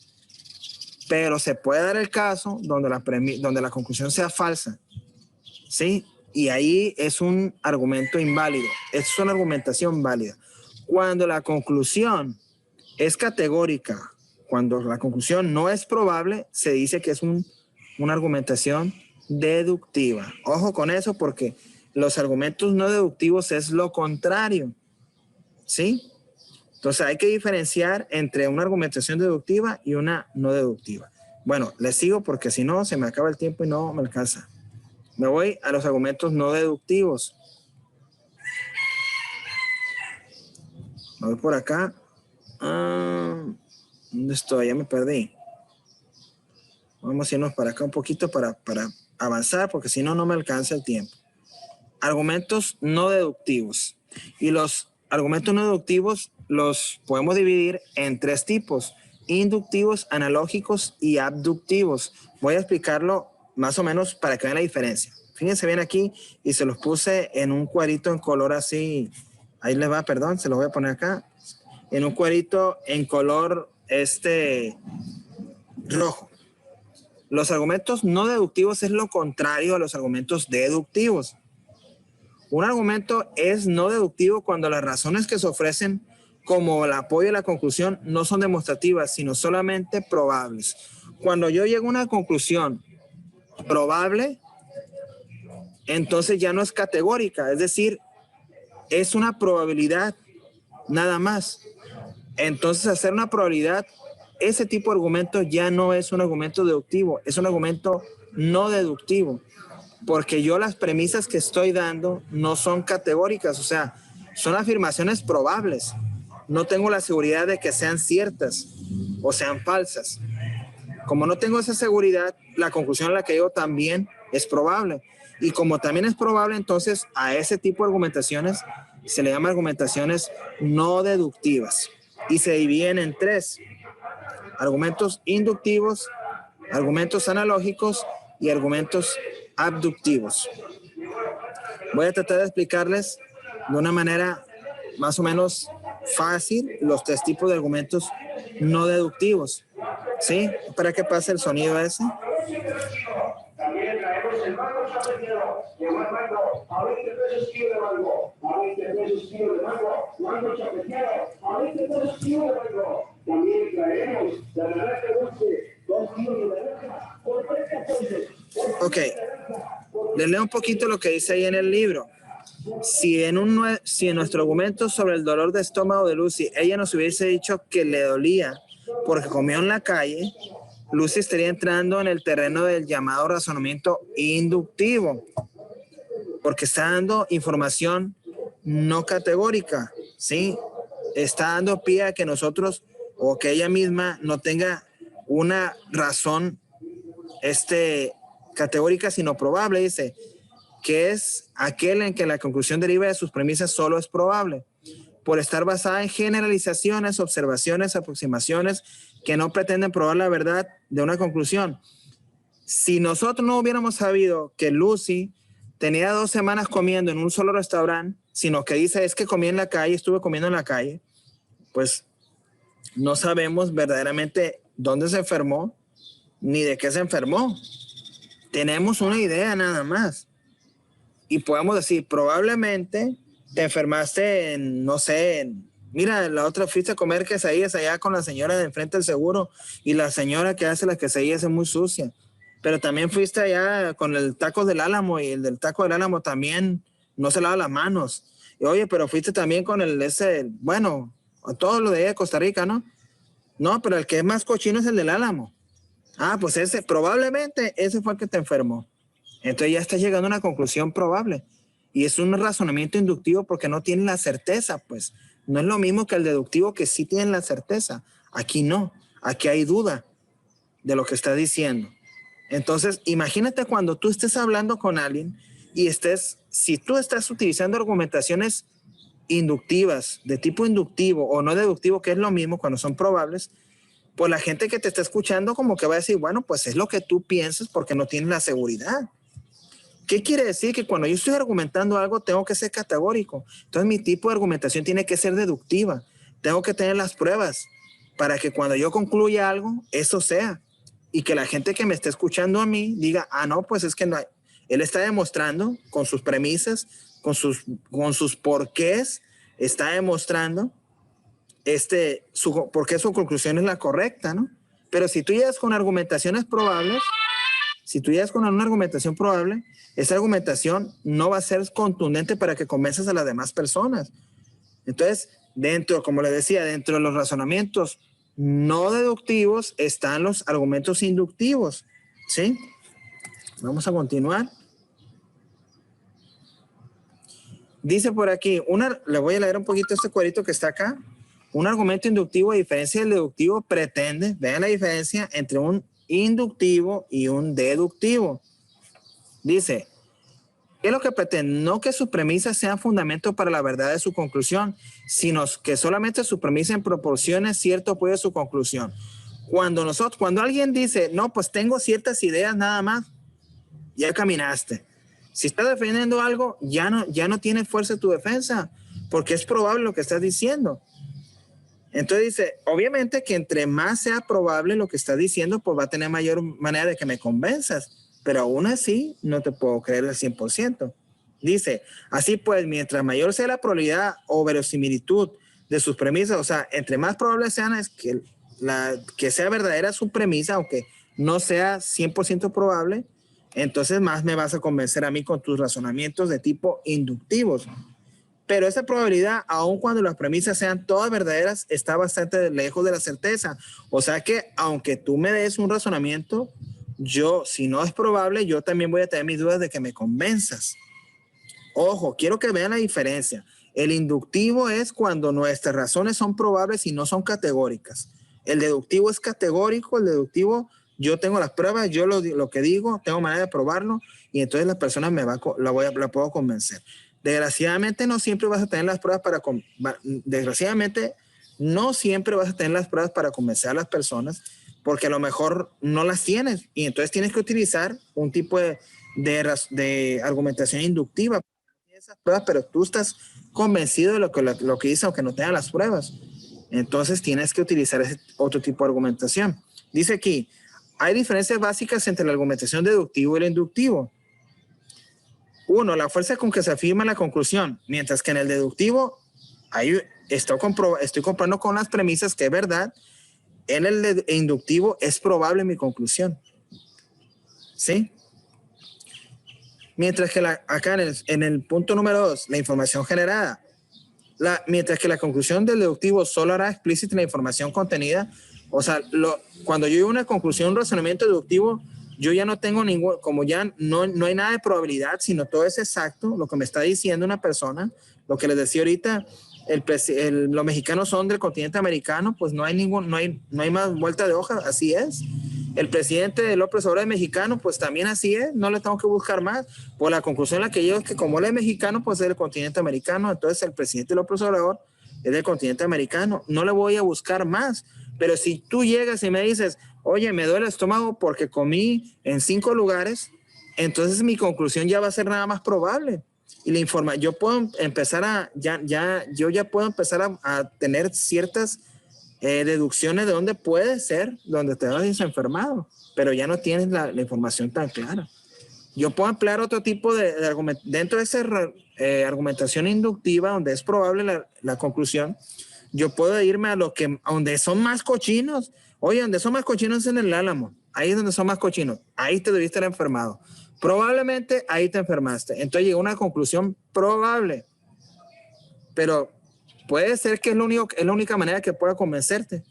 Pero se puede dar el caso donde la conclusión sea falsa, ¿sí? Y ahí es un argumento inválido, es una argumentación válida. Cuando la conclusión es categórica, cuando la conclusión no es probable, se dice que es una argumentación deductiva. Ojo con eso porque los argumentos no deductivos es lo contrario, ¿sí? Entonces hay que diferenciar entre una argumentación deductiva y una no deductiva. Bueno, les sigo porque si no se me acaba el tiempo y no me alcanza. Me voy a los argumentos no deductivos. Me voy por acá. ¿Dónde estoy? Ya me perdí. Vamos a irnos para acá un poquito para avanzar, porque si no, no me alcanza el tiempo. Argumentos no deductivos. Y los argumentos no deductivos los podemos dividir en 3 tipos: inductivos, analógicos y abductivos. Voy a explicarlo más o menos para que vean la diferencia. Fíjense bien aquí, y se los puse en un cuadrito en color así. Ahí les va, perdón, se los voy a poner acá. En un cuadrito en color rojo. Los argumentos no deductivos es lo contrario a los argumentos deductivos. Un argumento es no deductivo cuando las razones que se ofrecen como el apoyo a la conclusión no son demostrativas, sino solamente probables. Cuando yo llego a una conclusión probable, entonces ya no es categórica, es decir, es una probabilidad nada más. Entonces, hacer una probabilidad, ese tipo de argumento ya no es un argumento deductivo, es un argumento no deductivo, porque yo las premisas que estoy dando no son categóricas, o sea, son afirmaciones probables. No tengo la seguridad de que sean ciertas o sean falsas. Como no tengo esa seguridad, la conclusión a la que llego también es probable. Y como también es probable, entonces a ese tipo de argumentaciones se le llama argumentaciones no deductivas. Y se dividen en 3: argumentos inductivos, argumentos analógicos y argumentos abductivos. Voy a tratar de explicarles de una manera más o menos fácil los 3 tipos de argumentos no deductivos. ¿Sí? Para que pase el sonido ese. Ok. Les leo un poquito lo que dice ahí en el libro. Si en nuestro argumento sobre el dolor de estómago de Lucy, ella nos hubiese dicho que le dolía porque comió en la calle, Lucy estaría entrando en el terreno del llamado razonamiento inductivo, porque está dando información no categórica, ¿sí? Está dando pie a que nosotros o que ella misma no tenga una razón categórica, sino probable. Dice que es aquel en que la conclusión deriva de sus premisas solo es probable, por estar basada en generalizaciones, observaciones, aproximaciones que no pretenden probar la verdad de una conclusión. Si nosotros no hubiéramos sabido que Lucy tenía 2 semanas comiendo en un solo restaurante, sino que dice es que comí en la calle, estuve comiendo en la calle, pues no sabemos verdaderamente dónde se enfermó ni de qué se enfermó. Tenemos una idea nada más. Y podemos decir, probablemente te enfermaste no sé, mira, la otra fuiste a comer quesadillas allá con la señora de enfrente del seguro, y la señora que hace las quesadillas es muy sucia. Pero también fuiste allá con el taco del Álamo, y el del taco del Álamo también no se lava las manos. Y oye, pero fuiste también con bueno, a todo lo de allá de Costa Rica, ¿no? No, pero el que es más cochino es el del Álamo. Ah, pues probablemente ese fue el que te enfermó. Entonces ya estás llegando a una conclusión probable. Y es un razonamiento inductivo porque no tienen la certeza, pues. No es lo mismo que el deductivo, que sí tienen la certeza. Aquí no. Aquí hay duda de lo que está diciendo. Entonces, imagínate cuando tú estés hablando con alguien y si tú estás utilizando argumentaciones inductivas, de tipo inductivo o no deductivo, que es lo mismo cuando son probables, pues la gente que te está escuchando como que va a decir, bueno, pues es lo que tú piensas porque no tienes la seguridad. ¿Qué quiere decir? Que cuando yo estoy argumentando algo tengo que ser categórico. Entonces mi tipo de argumentación tiene que ser deductiva. Tengo que tener las pruebas para que cuando yo concluya algo, eso sea. Y que la gente que me esté escuchando a mí diga, ah, no, pues es que no hay. Él está demostrando con sus premisas, con sus porqués, está demostrando por qué su conclusión es la correcta, ¿no? Pero si tú llegas con argumentaciones probables, si tú llegas con una argumentación probable, esa argumentación no va a ser contundente para que convenzas a las demás personas. Entonces, como les decía, dentro de los razonamientos no deductivos están los argumentos inductivos, ¿sí? Vamos a continuar. Dice por aquí, le voy a leer un poquito este cuadrito que está acá. un argumento inductivo, a diferencia del deductivo, pretende, vean la diferencia entre un inductivo y un deductivo. Dice, ¿qué es lo que pretende? No que sus premisas sean fundamento para la verdad de su conclusión, sino que solamente su premisa en proporcione cierto apoyo a su conclusión. Cuando alguien dice, no, pues tengo ciertas ideas nada más, ya caminaste. Si estás defendiendo algo, ya no tiene fuerza tu defensa, porque es probable lo que estás diciendo. Entonces dice, obviamente que entre más sea probable lo que estás diciendo, pues va a tener mayor manera de que me convenzas, pero aún así no te puedo creer al 100%. Dice, así pues, mientras mayor sea la probabilidad o verosimilitud de sus premisas, o sea, entre más probable sean es que sea verdadera su premisa, aunque no sea 100% probable, entonces más me vas a convencer a mí con tus razonamientos de tipo inductivos. Pero esa probabilidad, aun cuando las premisas sean todas verdaderas, está bastante lejos de la certeza. O sea que aunque tú me des un razonamiento, yo, si no es probable, yo también voy a tener mis dudas de que me convenzas. Ojo, quiero que vean la diferencia. El inductivo es cuando nuestras razones son probables y no son categóricas. El deductivo es categórico. El deductivo, yo tengo las pruebas, yo lo que digo, tengo manera de probarlo y entonces la persona la puedo convencer. Desgraciadamente no siempre vas a tener las pruebas para convencer a las personas, porque a lo mejor no las tienes y entonces tienes que utilizar un tipo de argumentación inductiva. Esas pruebas, pero tú estás convencido de lo que dice, aunque no tengas las pruebas. Entonces tienes que utilizar ese otro tipo de argumentación. Dice aquí, hay diferencias básicas entre la argumentación deductiva y el inductivo. Uno, la fuerza con que se afirma la conclusión, mientras que en el deductivo ahí estoy comprobando con las premisas que es verdad. En el inductivo es probable mi conclusión. ¿Sí? Mientras que acá en el punto número 2, la información generada, mientras que la conclusión del deductivo solo hará explícita la información contenida. O sea, cuando yo digo una conclusión, un razonamiento deductivo, yo ya no tengo como ya no hay nada de probabilidad, sino todo es exacto, lo que me está diciendo una persona, lo que les decía ahorita, los mexicanos son del continente americano, pues no hay más vuelta de hoja, así es. El presidente de López Obrador es mexicano, pues también así es, no le tengo que buscar más. Pues la conclusión a la que llego es que como él es mexicano, pues es del continente americano, entonces el presidente López Obrador es del continente americano, no le voy a buscar más. Pero si tú llegas y me dices, oye, me duele el estómago porque comí en 5 lugares, entonces mi conclusión ya va a ser nada más probable. Y yo puedo empezar ya puedo empezar a tener ciertas deducciones de dónde puede ser, donde te hayas enfermado, pero ya no tienes la información tan clara. Yo puedo emplear otro tipo de argumento. Dentro de esa argumentación inductiva, donde es probable la conclusión, yo puedo irme a donde son más cochinos. Oye, donde son más cochinos es en el Álamo. Ahí es donde son más cochinos. Ahí te debiste haber enfermado. Probablemente ahí te enfermaste. Entonces llegó a una conclusión probable. Pero puede ser que es la única manera que pueda convencerte.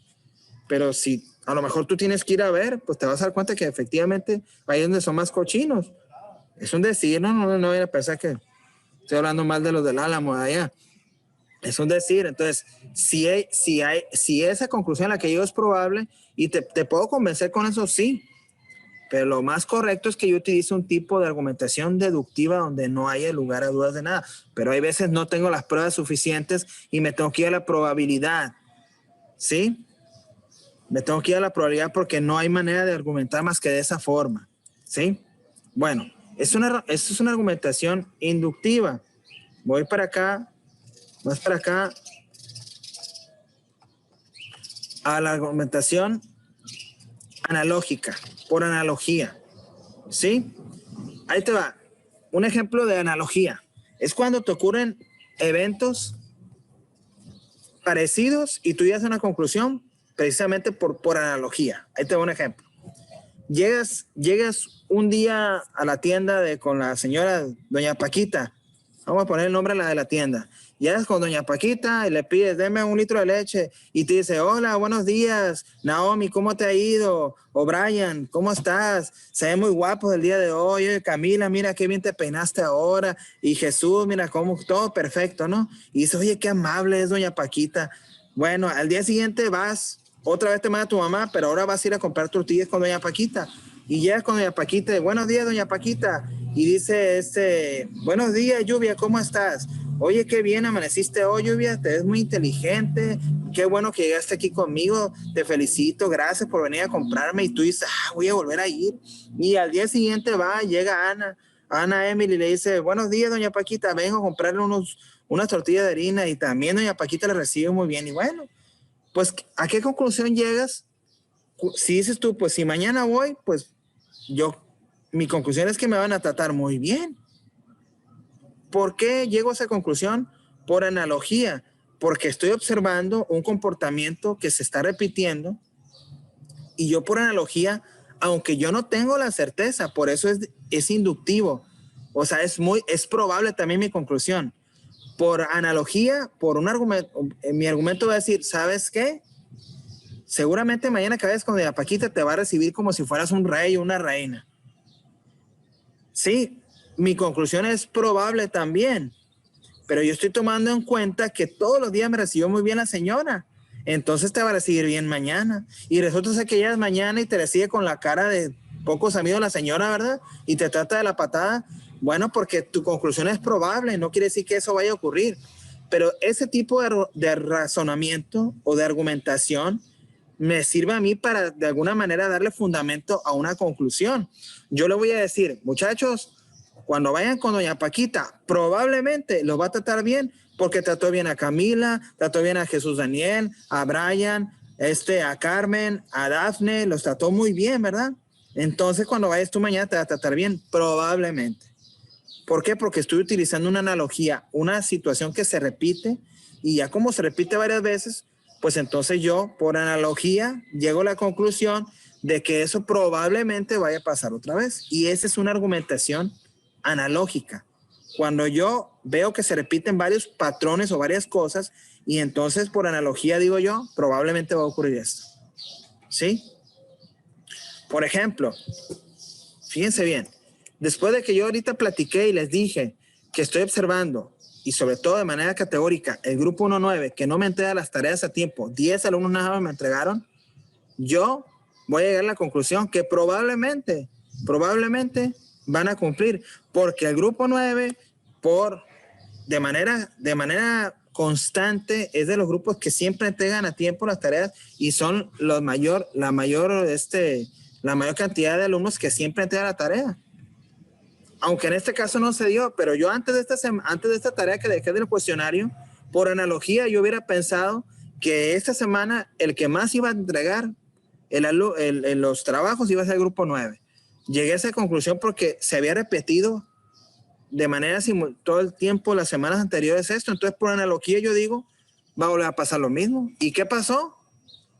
Pero si a lo mejor tú tienes que ir a ver, pues te vas a dar cuenta que efectivamente ahí es donde son más cochinos. Es un decir, no voy a pensar que estoy hablando mal de los del Álamo de allá. Es un decir. Entonces, si esa conclusión a la que llego es probable y te puedo convencer con eso, sí. Pero lo más correcto es que yo utilice un tipo de argumentación deductiva donde no haya lugar a dudas de nada. Pero hay veces no tengo las pruebas suficientes y me tengo que ir a la probabilidad. ¿Sí? Me tengo que ir a la probabilidad porque no hay manera de argumentar más que de esa forma. ¿Sí? Bueno, esto es una argumentación inductiva. Voy para acá. Más para acá a la argumentación analógica, por analogía. ¿Sí? Ahí te va. Un ejemplo de analogía. Es cuando te ocurren eventos parecidos y tú llegas a una conclusión precisamente por analogía. Ahí te va un ejemplo. Llegas un día a la tienda con la señora doña Paquita. Vamos a poner el nombre de la tienda. Llegas con doña Paquita y le pides, deme 1 litro de leche. Y te dice, hola, buenos días, Naomi, ¿cómo te ha ido? O Brian, ¿cómo estás? Se ve muy guapo el día de hoy. Oye, Camila, mira qué bien te peinaste ahora. Y Jesús, mira cómo, todo perfecto, ¿no? Y dice, oye, qué amable es doña Paquita. Bueno, al día siguiente vas, otra vez te manda tu mamá, pero ahora vas a ir a comprar tortillas con doña Paquita. Y llegas con doña Paquita, buenos días, doña Paquita. Y dice, buenos días, Lluvia, ¿cómo estás? Oye, qué bien amaneciste hoy, Lluvia, te ves muy inteligente. Qué bueno que llegaste aquí conmigo, te felicito, gracias por venir a comprarme. Y tú dices, voy a volver a ir. Y al día siguiente llega Ana Emily, le dice, buenos días, doña Paquita, vengo a comprarle unas tortillas de harina. Y también doña Paquita le recibe muy bien. Y bueno, pues, ¿a qué conclusión llegas? Si dices tú, pues si mañana voy, pues mi conclusión es que me van a tratar muy bien. ¿Por qué llego a esa conclusión? Por analogía, porque estoy observando un comportamiento que se está repitiendo y yo por analogía, aunque yo no tengo la certeza, por eso es inductivo. O sea, es probable también mi conclusión. Por analogía, por un argumento, mi argumento va a decir, ¿sabes qué? Seguramente mañana que vayas con doña Paquita te va a recibir como si fueras un rey o una reina. Sí, mi conclusión es probable también, pero yo estoy tomando en cuenta que todos los días me recibió muy bien la señora, entonces te va a recibir bien mañana. Y resulta ser que llegas mañana y te recibe con la cara de pocos amigos la señora, ¿verdad? Y te trata de la patada. Bueno, porque tu conclusión es probable, no quiere decir que eso vaya a ocurrir. Pero ese tipo de razonamiento o de argumentación me sirve a mí para de alguna manera darle fundamento a una conclusión. Yo le voy a decir, muchachos, cuando vayan con doña Paquita, probablemente los va a tratar bien, porque trató bien a Camila, trató bien a Jesús Daniel, a Brian, a Carmen, a Dafne, los trató muy bien, ¿verdad? Entonces cuando vayas tú mañana te va a tratar bien, probablemente. ¿Por qué? Porque estoy utilizando una analogía, una situación que se repite, y ya como se repite varias veces, pues entonces yo, por analogía, llego a la conclusión de que eso probablemente vaya a pasar otra vez. Y esa es una argumentación analógica. Cuando yo veo que se repiten varios patrones o varias cosas, y entonces por analogía digo yo, probablemente va a ocurrir esto. ¿Sí? Por ejemplo, fíjense bien, después de que yo ahorita platiqué y les dije que estoy observando, y sobre todo de manera categórica, el grupo 1-9, que no me entrega las tareas a tiempo, 10 alumnos nada más me entregaron, yo voy a llegar a la conclusión que probablemente van a cumplir, porque el grupo 9, de manera constante, es de los grupos que siempre entregan a tiempo las tareas y son la mayor cantidad de alumnos que siempre entregan la tarea. Aunque en este caso no se dio, pero yo antes de esta tarea que dejé del cuestionario, por analogía yo hubiera pensado que esta semana el que más iba a entregar los trabajos iba a ser el grupo 9. Llegué a esa conclusión porque se había repetido de manera todo el tiempo las semanas anteriores esto, entonces por analogía yo digo, va a volver a pasar lo mismo. ¿Y qué pasó?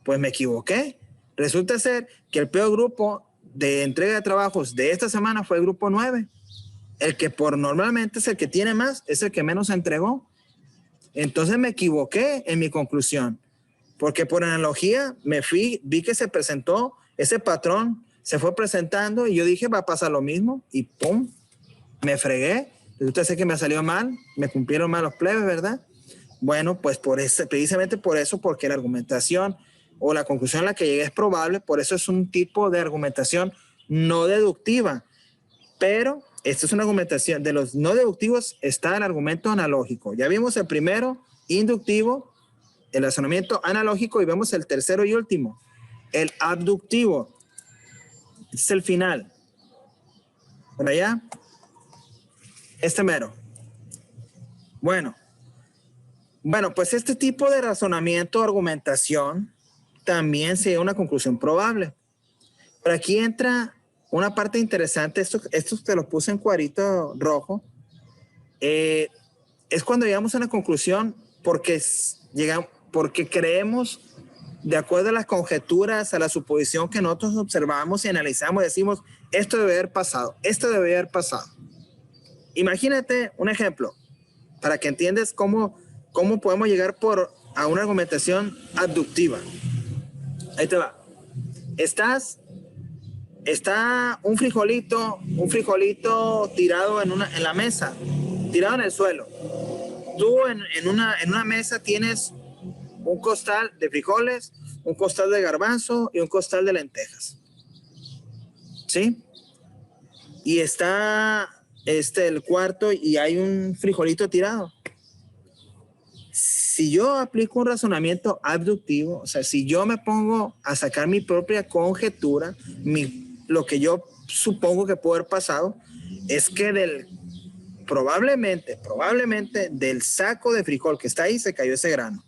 Pues me equivoqué. Resulta ser que el peor grupo de entrega de trabajos de esta semana fue el grupo 9. El que normalmente es el que tiene más, es el que menos entregó. Entonces me equivoqué en mi conclusión, porque por analogía vi que se presentó ese patrón, se fue presentando y yo dije, va a pasar lo mismo y ¡pum! Me fregué. Resulta ser que me salió mal, me cumplieron mal los plebes, ¿verdad? Bueno, pues precisamente por eso, porque la argumentación o la conclusión a la que llegué es probable, por eso es un tipo de argumentación no deductiva, pero esta es una argumentación. De los no deductivos está el argumento analógico. Ya vimos el primero, inductivo, el razonamiento analógico, y vemos el tercero y último, el abductivo. Este es el final. Por allá, mero. Bueno, pues este tipo de razonamiento o argumentación también se llega a una conclusión probable. Pero aquí entra una parte interesante, esto te lo puse en cuadrito rojo, es cuando llegamos a una conclusión porque creemos, de acuerdo a las conjeturas, a la suposición que nosotros observamos y analizamos, decimos, esto debe haber pasado, esto debe haber pasado. Imagínate un ejemplo, para que entiendas cómo podemos llegar a una argumentación abductiva. Ahí te va. Está un frijolito tirado en la mesa, tirado en el suelo. Tú en una mesa tienes un costal de frijoles, un costal de garbanzo y un costal de lentejas. ¿Sí? Y está el cuarto y hay un frijolito tirado. Si yo aplico un razonamiento abductivo, o sea, si yo me pongo a sacar mi propia conjetura, lo que yo supongo que puede haber pasado, es que probablemente del saco de frijol que está ahí se cayó ese grano.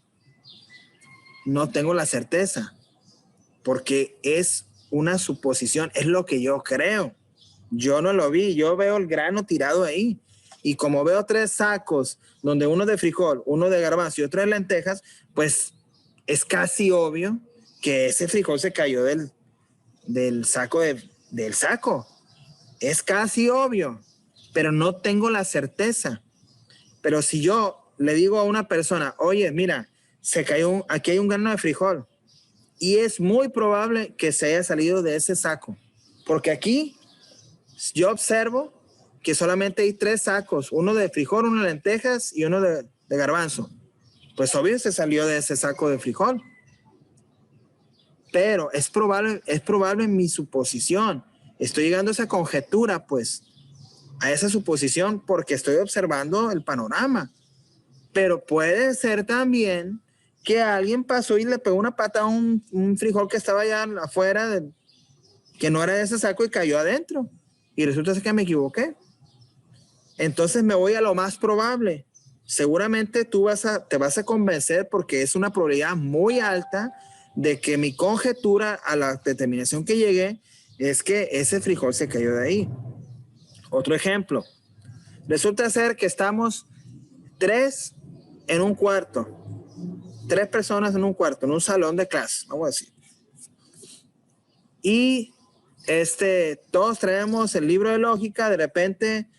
No tengo la certeza, porque es una suposición, es lo que yo creo. Yo no lo vi, yo veo el grano tirado ahí. Y como veo 3 sacos, donde uno de frijol, uno de garbanzo y otro de lentejas, pues es casi obvio que ese frijol se cayó del saco del saco. Es casi obvio, pero no tengo la certeza. Pero si yo le digo a una persona, oye, mira, aquí hay un grano de frijol, y es muy probable que se haya salido de ese saco, porque aquí yo observo que solamente hay 3 sacos, uno de frijol, uno de lentejas y uno de garbanzo. Pues obvio se salió de ese saco de frijol. Pero es probable en mi suposición. Estoy llegando a esa conjetura, pues, a esa suposición porque estoy observando el panorama. Pero puede ser también que alguien pasó y le pegó una pata a un frijol que estaba allá afuera, que no era de ese saco y cayó adentro. Y resulta que me equivoqué. Entonces me voy a lo más probable. Seguramente te vas a convencer porque es una probabilidad muy alta de que mi conjetura a la determinación que llegué es que ese frijol se cayó de ahí. Otro ejemplo. Resulta ser que estamos 3 en un cuarto. 3 personas en un cuarto, en un salón de clase, vamos a decir. Y todos traemos el libro de lógica, de repente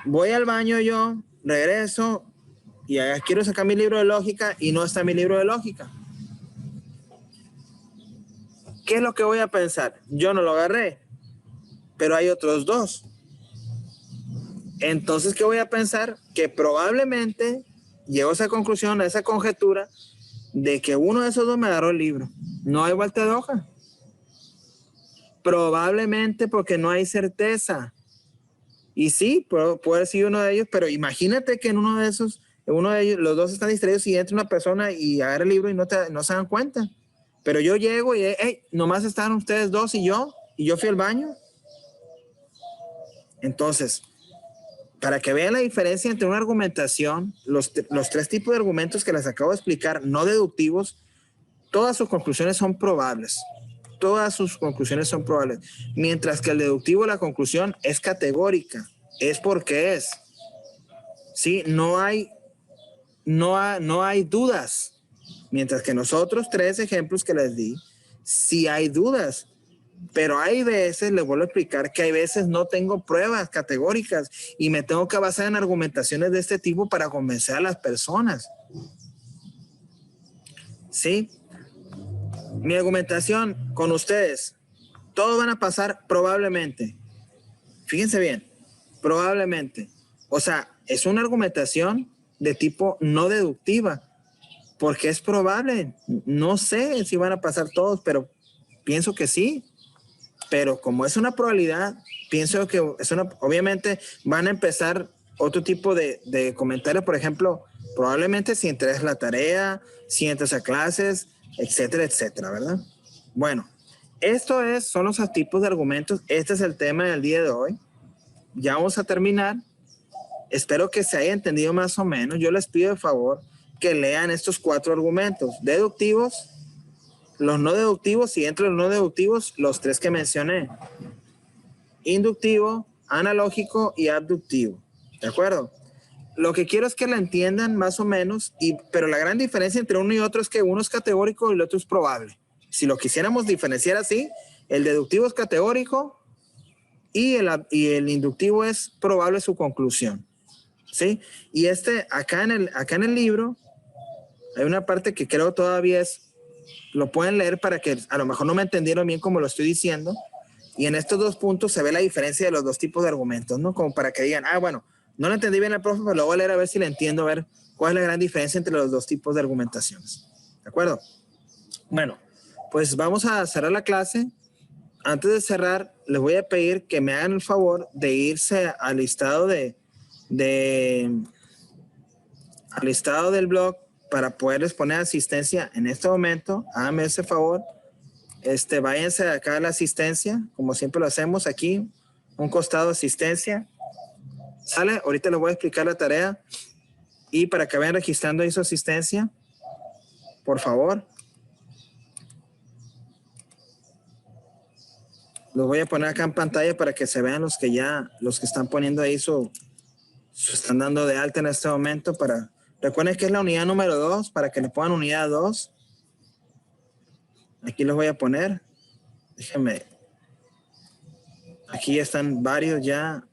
voy al baño yo, regreso y quiero sacar mi libro de lógica y no está mi libro de lógica. ¿Qué es lo que voy a pensar? Yo no lo agarré, pero hay otros 2. Entonces, ¿qué voy a pensar? Que probablemente llego a esa conclusión, a esa conjetura de que uno de esos 2 me agarró el libro. No hay vuelta de hoja. Probablemente porque no hay certeza. Y sí, puede haber sido uno de ellos, pero imagínate que en uno de ellos, los 2 están distraídos y entra una persona y agarra el libro y no se dan cuenta. Pero yo llego y, nomás están ustedes 2 y yo fui al baño. Entonces, para que vean la diferencia entre una argumentación, los 3 tipos de argumentos que les acabo de explicar, no deductivos, todas sus conclusiones son probables. Todas sus conclusiones son probables. Mientras que el deductivo, la conclusión es categórica. Es porque es. ¿Sí? No hay dudas. Mientras que nosotros 3 ejemplos que les di, sí hay dudas. Pero hay veces, les vuelvo a explicar, que hay veces no tengo pruebas categóricas y me tengo que basar en argumentaciones de este tipo para convencer a las personas. ¿Sí? Mi argumentación con ustedes, todos van a pasar probablemente. Fíjense bien, probablemente. O sea, es una argumentación de tipo no deductiva, porque es probable. No sé si van a pasar todos, pero pienso que sí. Pero como es una probabilidad, pienso que obviamente van a empezar otro tipo de comentarios. Por ejemplo, probablemente si entras la tarea, si entras a clases, etcétera, etcétera, ¿verdad? Bueno, son los tipos de argumentos. Este es el tema del día de hoy. Ya vamos a terminar. Espero que se haya entendido más o menos. Yo les pido de favor que lean estos 4 argumentos: deductivos, los no deductivos y entre los no deductivos, los 3 que mencioné: inductivo, analógico y abductivo. ¿De acuerdo? Lo que quiero es que la entiendan más o menos, pero la gran diferencia entre uno y otro es que uno es categórico y el otro es probable. Si lo quisiéramos diferenciar así, el deductivo es categórico y el inductivo es probable su conclusión. ¿Sí? Y acá en el libro hay una parte que creo todavía lo pueden leer para que a lo mejor no me entendieron bien como lo estoy diciendo, y en estos 2 puntos se ve la diferencia de los 2 tipos de argumentos, ¿no? Como para que digan, bueno, no lo entendí bien el profe, pero lo voy a leer a ver si le entiendo, a ver cuál es la gran diferencia entre los 2 tipos de argumentaciones. ¿De acuerdo? Bueno, pues vamos a cerrar la clase. Antes de cerrar, les voy a pedir que me hagan el favor de irse al listado al listado del blog para poderles poner asistencia en este momento. Háganme ese favor. Váyanse acá a la asistencia, como siempre lo hacemos aquí, un costado asistencia. ¿Sale? Ahorita les voy a explicar la tarea y para que vayan registrando ahí su asistencia, por favor. Los voy a poner acá en pantalla para que se vean los que están poniendo ahí están dando de alta en este momento. Recuerden que es la unidad número 2, para que le pongan unidad 2. Aquí los voy a poner. Déjenme. Aquí están varios ya.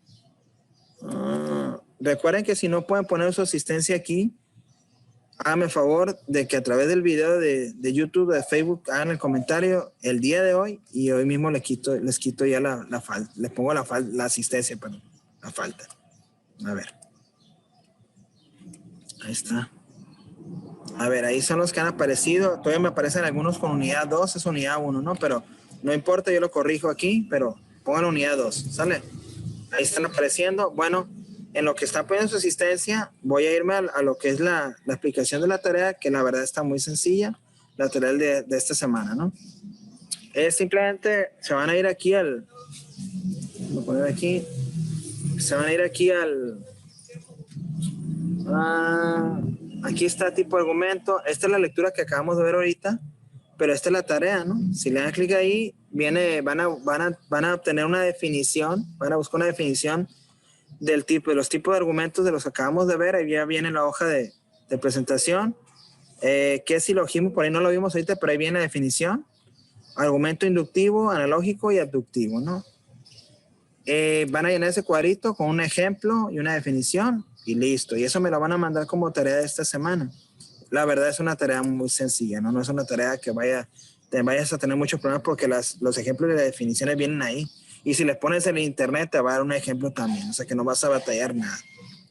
Recuerden que si no pueden poner su asistencia aquí, háganme favor de que a través del video de YouTube, de Facebook, hagan el comentario el día de hoy y hoy mismo les quito ya la falta. Les pongo la asistencia, perdón, la falta. A ver. Ahí está. A ver, ahí son los que han aparecido. Todavía me aparecen algunos con unidad 2, es unidad 1, ¿no? Pero no importa, yo lo corrijo aquí, pero pongan unidad 2, ¿sale? Ahí están apareciendo. Bueno, en lo que están poniendo su asistencia, voy a irme a lo que es la explicación de la tarea, que la verdad está muy sencilla, la tarea de esta semana, ¿no? Simplemente se van a ir aquí voy a poner aquí, se van a ir aquí aquí está tipo de argumento. Esta es la lectura que acabamos de ver ahorita, pero esta es la tarea, ¿no? Si le dan clic ahí, van a obtener una definición, van a buscar una definición de los tipos de argumentos de los que acabamos de ver. Ahí ya viene la hoja de presentación. ¿Qué es silogismo? Por ahí no lo vimos ahorita, pero ahí viene la definición. Argumento inductivo, analógico y abductivo, ¿no? Van a llenar ese cuadrito con un ejemplo y una definición y listo. Y eso me lo van a mandar como tarea de esta semana. La verdad es una tarea muy sencilla, ¿no? No es una tarea que te vayas a tener muchos problemas porque los ejemplos y las definiciones vienen ahí. Y si les pones en el internet te va a dar un ejemplo también. O sea que no vas a batallar nada.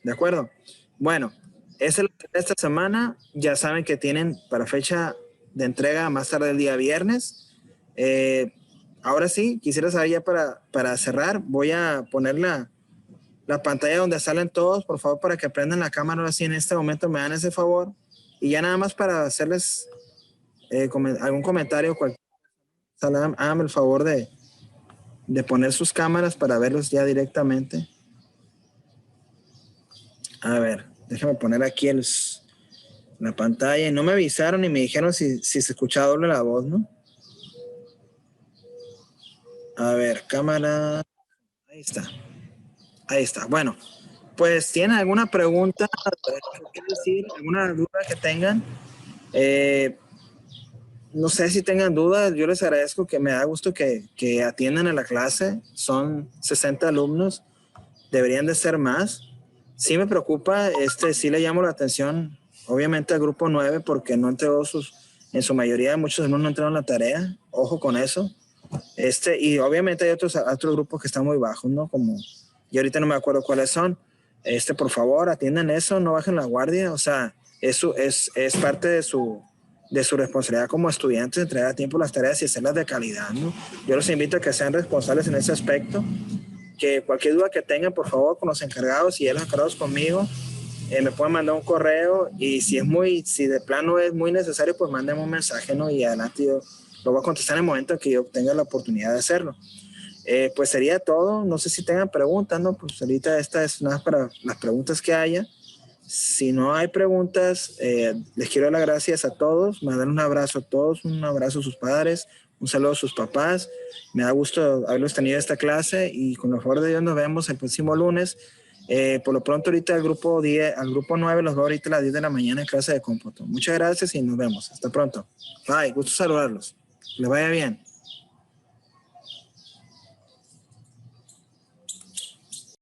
¿De acuerdo? Bueno, esa es la tarea de esta semana. Ya saben que tienen para fecha de entrega más tarde el día viernes. Ahora sí, quisiera saber ya para cerrar, voy a poner la pantalla donde salen todos, por favor, para que prendan la cámara. Ahora sí, en este momento me dan ese favor. Y ya nada más para hacerles algún comentario, háganme el favor de poner sus cámaras para verlos ya directamente. A ver, déjame poner aquí la pantalla. Y no me avisaron ni me dijeron si se escuchaba doble la voz, ¿no? A ver, cámara. Ahí está. Ahí está. Bueno, pues ¿tienen alguna pregunta? ¿Qué decir? ¿Alguna duda que tengan? No sé si tengan dudas. Yo les agradezco, que me da gusto que atiendan a la clase. Son 60 alumnos. Deberían de ser más. Sí me preocupa, sí le llamo la atención, obviamente al grupo 9, porque no entregó en su mayoría, muchos alumnos no entregaron la tarea. Ojo con eso. Y obviamente hay otros grupos que están muy bajos, ¿no? Como, yo ahorita no me acuerdo cuáles son. Por favor, atiendan eso, no bajen la guardia. O sea, eso es parte de su responsabilidad como estudiantes, entregar a tiempo las tareas y hacerlas de calidad, ¿no? Yo los invito a que sean responsables en ese aspecto. Que cualquier duda que tengan, por favor, con los encargados y los encargados conmigo, me pueden mandar un correo, y si de plano es muy necesario, pues mándenme un mensaje, ¿no? Y adelante yo lo voy a contestar en el momento en que yo tenga la oportunidad de hacerlo. Pues sería todo. No sé si tengan preguntas, ¿no? Pues ahorita esta es nada para las preguntas que haya. Si no hay preguntas, les quiero dar las gracias a todos, mandar un abrazo a todos, un abrazo a sus padres, un saludo a sus papás. Me da gusto haberlos tenido esta clase, y con el favor de Dios nos vemos el próximo lunes. Por lo pronto ahorita al grupo 9 los veo ahorita a las 10 de la mañana en clase de cómputo. Muchas gracias y nos vemos. Hasta pronto. Bye, gusto saludarlos. Les vaya bien.